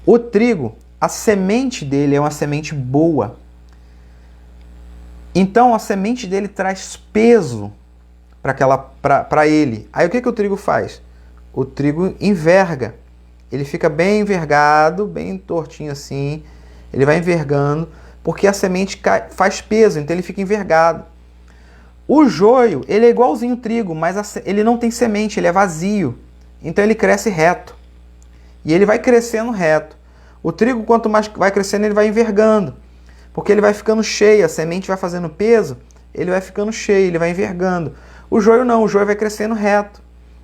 O trigo, a semente dele é uma semente boa. Então a semente dele traz peso para ele. Aí o que o trigo faz? O trigo enverga. Ele fica bem envergado, bem tortinho assim. Ele vai envergando, porque a semente faz peso, então ele fica envergado. O joio, ele é igualzinho ao trigo, mas ele não tem semente, ele é vazio. Então ele cresce reto. E ele vai crescendo reto. O trigo, quanto mais vai crescendo, ele vai envergando. Porque ele vai ficando cheio, a semente vai fazendo peso, ele vai ficando cheio, ele vai envergando. O joio não, o joio vai crescendo reto.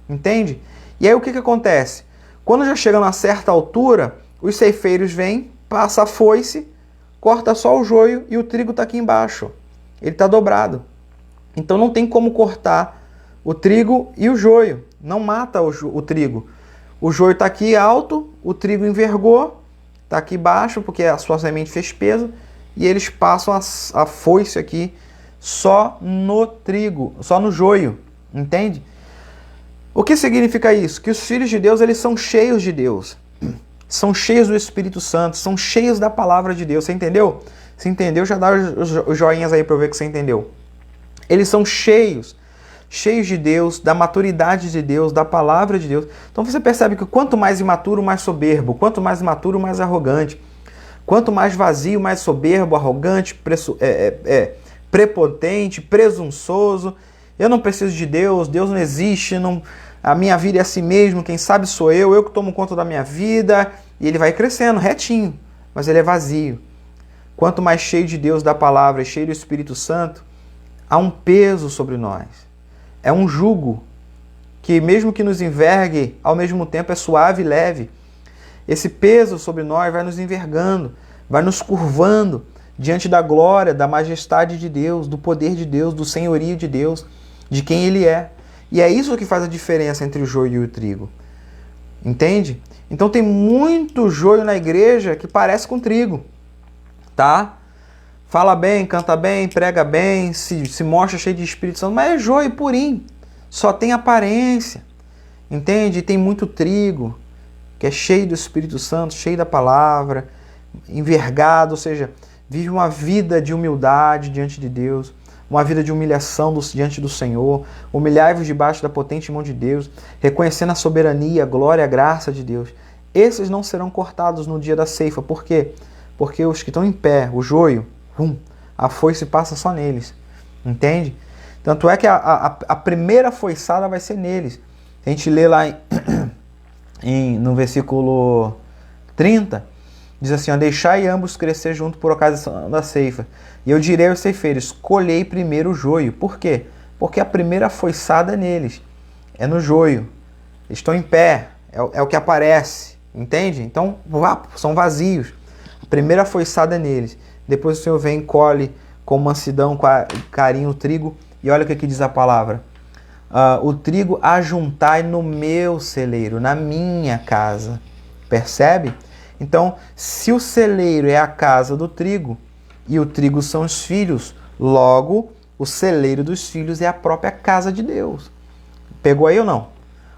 Entende? E aí o que acontece? Quando já chega a uma certa altura, os ceifeiros vêm, passa a foice, corta só o joio e o trigo está aqui embaixo. Ele está dobrado. Então não tem como cortar o trigo e o joio. Não mata o trigo. O joio está aqui alto, o trigo envergou, está aqui baixo porque a sua semente fez peso, e eles passam a foice aqui só no trigo, só no joio. Entende? O que significa isso? Que os filhos de Deus, eles são cheios de Deus. São cheios do Espírito Santo, são cheios da palavra de Deus. Você entendeu? Se entendeu, já dá os joinhas aí para eu ver que você entendeu. Eles são cheios de Deus, da maturidade de Deus, da palavra de Deus. Então você percebe que quanto mais imaturo, mais soberbo. Quanto mais imaturo, mais arrogante. Quanto mais vazio, mais soberbo, arrogante, prepotente, presunçoso. Eu não preciso de Deus, Deus não existe, a minha vida é assim mesmo, quem sabe sou eu que tomo conta da minha vida. E ele vai crescendo, retinho, mas ele é vazio. Quanto mais cheio de Deus, da palavra, cheio do Espírito Santo, há um peso sobre nós. É um jugo que, mesmo que nos envergue, ao mesmo tempo é suave e leve. Esse peso sobre nós vai nos envergando, vai nos curvando diante da glória, da majestade de Deus, do poder de Deus, do senhorio de Deus, de quem Ele é. E é isso que faz a diferença entre o joio e o trigo. Entende? Então tem muito joio na igreja que parece com trigo. Tá? Fala bem, canta bem, prega bem, se mostra cheio de Espírito Santo, mas é joio purinho. só tem aparência, entende? Tem muito trigo, que é cheio do Espírito Santo, cheio da palavra, envergado, ou seja, vive uma vida de humildade diante de Deus, uma vida de humilhação diante do Senhor, humilhai-vos debaixo da potente mão de Deus, reconhecendo a soberania, a glória, a graça de Deus. Esses não serão cortados no dia da ceifa. Por quê? Porque os que estão em pé, o joio, a foice passa só neles. Entende? Tanto é que a primeira foiçada vai ser neles. A gente lê lá no versículo 30, diz assim, ó, deixai ambos crescer junto por ocasião da ceifa. E eu direi aos ceifeiros, colhei primeiro o joio. Por quê? Porque a primeira foiçada é neles. É no joio. Eles estão em pé. É o que aparece. Entende? Então, são vazios. A primeira foiçada é neles. Depois o Senhor vem e colhe com mansidão, com carinho o trigo. E olha o que diz a palavra. O trigo ajuntai no meu celeiro, na minha casa. Percebe? Então, se o celeiro é a casa do trigo, e o trigo são os filhos, logo, o celeiro dos filhos é a própria casa de Deus. Pegou aí ou não?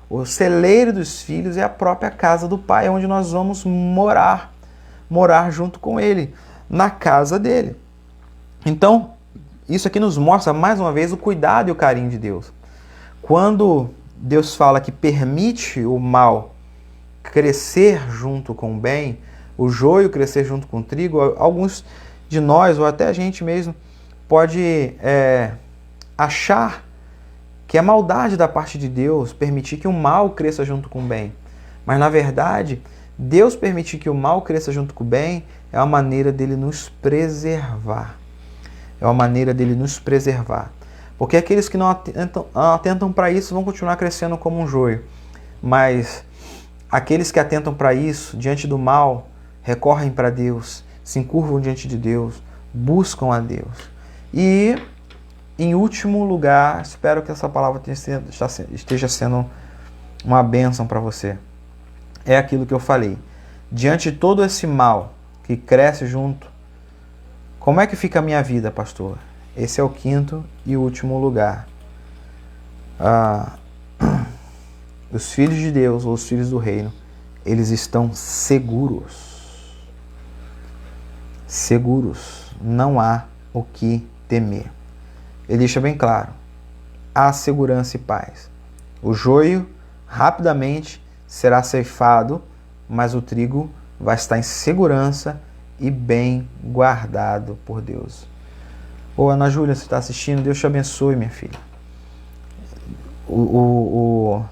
O celeiro dos filhos é a própria casa do Pai, onde nós vamos morar junto com Ele, na casa dele. Então, isso aqui nos mostra, mais uma vez, o cuidado e o carinho de Deus. Quando Deus fala que permite o mal crescer junto com o bem, o joio crescer junto com o trigo, alguns de nós, ou até a gente mesmo, pode achar que é maldade da parte de Deus permitir que o mal cresça junto com o bem. Mas, na verdade, Deus permitir que o mal cresça junto com o bem é uma maneira dele nos preservar. É uma maneira dele nos preservar. Porque aqueles que não atentam para isso vão continuar crescendo como um joio. Mas aqueles que atentam para isso, diante do mal, recorrem para Deus, se encurvam diante de Deus, buscam a Deus. E, em último lugar, espero que essa palavra esteja sendo uma bênção para você. É aquilo que eu falei. Diante de todo esse mal que cresce junto, como é que fica a minha vida, pastor? Esse é o quinto e último lugar. Os filhos de Deus, ou os filhos do reino, eles estão seguros. Seguros. Não há o que temer. Ele deixa bem claro. Há segurança e paz. O joio rapidamente será ceifado, mas o trigo vai estar em segurança e bem guardado por Deus. Ô, Ana Júlia, você está assistindo? Deus te abençoe, minha filha. O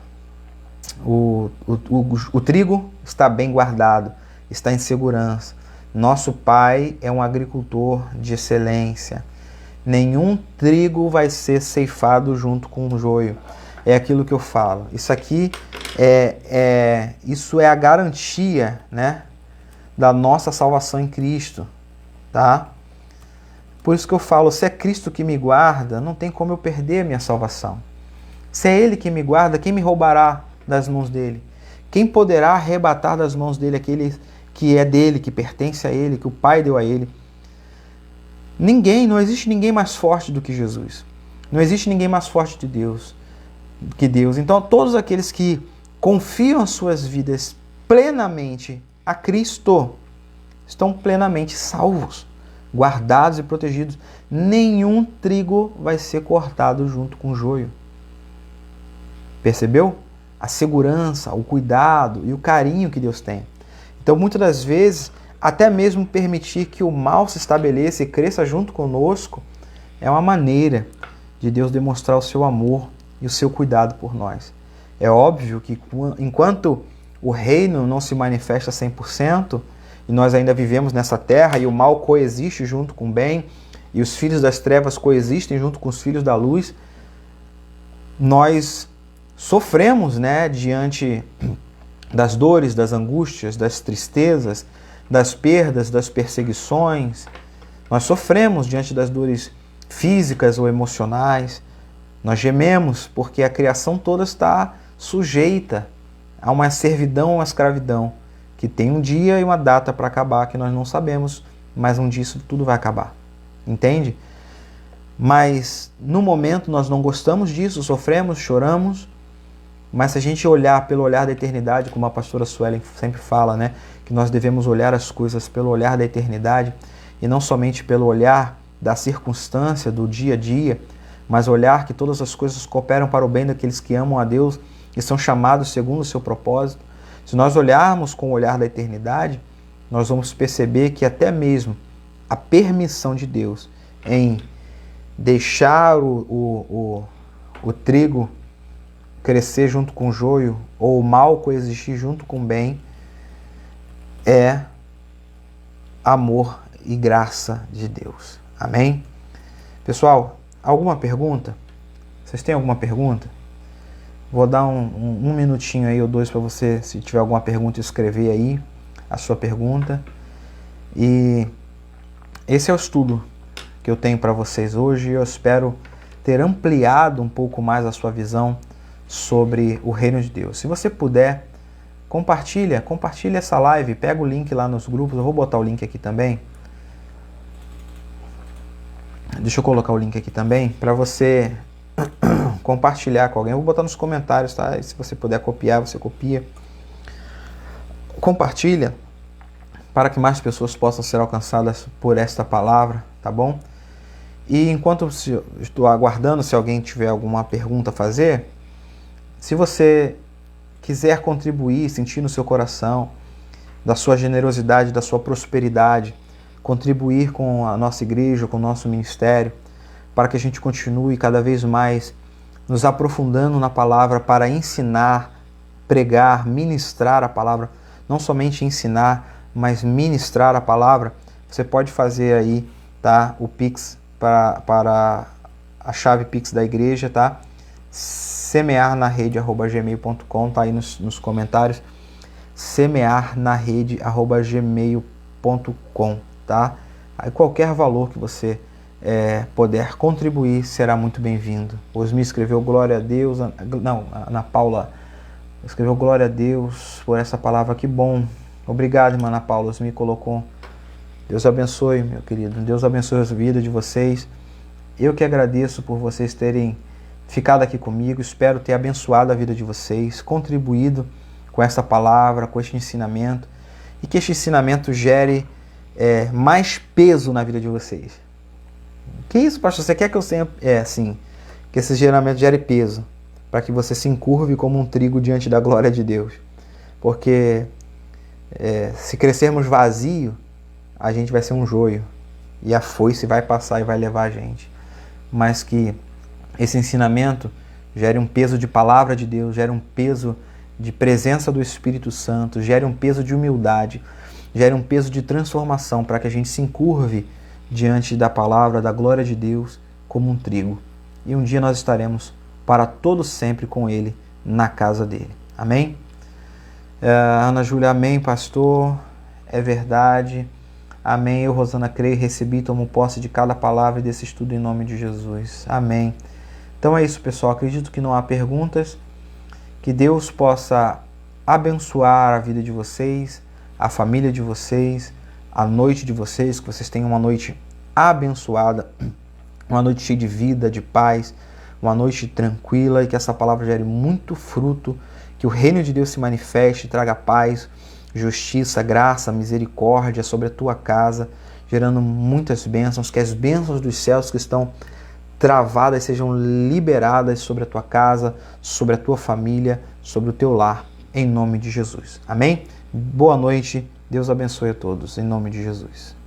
trigo está bem guardado, está em segurança. Nosso Pai é um agricultor de excelência. Nenhum trigo vai ser ceifado junto com o joio. É aquilo que eu falo. Isso aqui isso é a garantia, né, da nossa salvação em Cristo, tá? Por isso que eu falo, se é Cristo que me guarda, não tem como eu perder a minha salvação. Se é Ele que me guarda, quem me roubará das mãos dele? Quem poderá arrebatar das mãos dele aquele que é dele, que pertence a ele, que o Pai deu a ele? Ninguém, não existe ninguém mais forte do que Jesus. Não existe ninguém mais forte que Deus. Então, todos aqueles que confiam as suas vidas plenamente a Cristo estão plenamente salvos, guardados e protegidos. Nenhum trigo vai ser cortado junto com o joio. Percebeu? A segurança, o cuidado e o carinho que Deus tem. Então, muitas das vezes, até mesmo permitir que o mal se estabeleça e cresça junto conosco é uma maneira de Deus demonstrar o seu amor e o seu cuidado por nós. É óbvio que enquanto o reino não se manifesta 100%, e nós ainda vivemos nessa terra e o mal coexiste junto com o bem, e os filhos das trevas coexistem junto com os filhos da luz, nós sofremos, né, diante das dores, das angústias, das tristezas, das perdas, das perseguições. Nós sofremos diante das dores físicas ou emocionais. Nós gememos porque a criação toda está sujeita a uma servidão, uma escravidão, que tem um dia e uma data para acabar, que nós não sabemos, mas um dia isso tudo vai acabar. Entende? Mas no momento nós não gostamos disso, sofremos, choramos, mas se a gente olhar pelo olhar da eternidade, como a pastora Suelen sempre fala, né, que nós devemos olhar as coisas pelo olhar da eternidade e não somente pelo olhar da circunstância, do dia a dia, mas olhar que todas as coisas cooperam para o bem daqueles que amam a Deus e são chamados segundo o seu propósito. Se nós olharmos com o olhar da eternidade, nós vamos perceber que até mesmo a permissão de Deus em deixar o trigo crescer junto com o joio, ou o mal coexistir junto com o bem, é amor e graça de Deus. Amém? Pessoal, alguma pergunta? Vocês têm alguma pergunta? Vou dar um minutinho aí ou dois para você, se tiver alguma pergunta, escrever aí a sua pergunta. E esse é o estudo que eu tenho para vocês hoje. Eu espero ter ampliado um pouco mais a sua visão sobre o reino de Deus. Se você puder, compartilha essa live, pega o link lá nos grupos. Eu vou botar o link aqui também. Deixa eu colocar o link aqui também para você compartilhar com alguém. Eu vou botar nos comentários, tá? E se você puder copiar, você copia. Compartilha para que mais pessoas possam ser alcançadas por esta palavra, tá bom? E enquanto estou aguardando, se alguém tiver alguma pergunta a fazer, se você quiser contribuir, sentir no seu coração da sua generosidade, da sua prosperidade, contribuir com a nossa igreja, com o nosso ministério, para que a gente continue cada vez mais nos aprofundando na palavra para ensinar, pregar, ministrar a palavra, não somente ensinar, mas ministrar a palavra, você pode fazer aí, tá, o Pix para a chave Pix da igreja, tá? semearnarede@gmail.com, tá aí nos comentários, semearnarede@gmail.com, tá? Aí qualquer valor que você puder contribuir será muito bem-vindo. Osmi escreveu glória a Deus, não, Ana Paula escreveu glória a Deus por essa palavra, que bom. Obrigado, irmã Ana Paula, Osmi colocou. Deus abençoe, meu querido, Deus abençoe a vida de vocês. Eu que agradeço por vocês terem ficado aqui comigo, espero ter abençoado a vida de vocês, contribuído com essa palavra, com este ensinamento, e que este ensinamento gere mais peso na vida de vocês. Que isso, pastor? Você quer que eu sempre... sim, que esse ensinamento gere peso, para que você se encurve como um trigo diante da glória de Deus. Porque se crescermos vazio, a gente vai ser um joio, e a foice vai passar e vai levar a gente. Mas que esse ensinamento gere um peso de palavra de Deus, gere um peso de presença do Espírito Santo, gere um peso de humildade, gere um peso de transformação, para que a gente se encurve diante da palavra, da glória de Deus, como um trigo. E um dia nós estaremos para todo sempre com Ele na casa dele. Amém? Ana Júlia, amém, pastor. É verdade. Amém. Eu, Rosana, creio, recebi e tomo posse de cada palavra desse estudo em nome de Jesus. Amém. Então é isso, pessoal. Acredito que não há perguntas. Que Deus possa abençoar a vida de vocês, a família de vocês, a noite de vocês, que vocês tenham uma noite abençoada, uma noite cheia de vida, de paz, uma noite tranquila, e que essa palavra gere muito fruto, que o reino de Deus se manifeste, traga paz, justiça, graça, misericórdia sobre a tua casa, gerando muitas bênçãos, que as bênçãos dos céus que estão travadas sejam liberadas sobre a tua casa, sobre a tua família, sobre o teu lar, em nome de Jesus. Amém? Boa noite, Deus abençoe a todos, em nome de Jesus.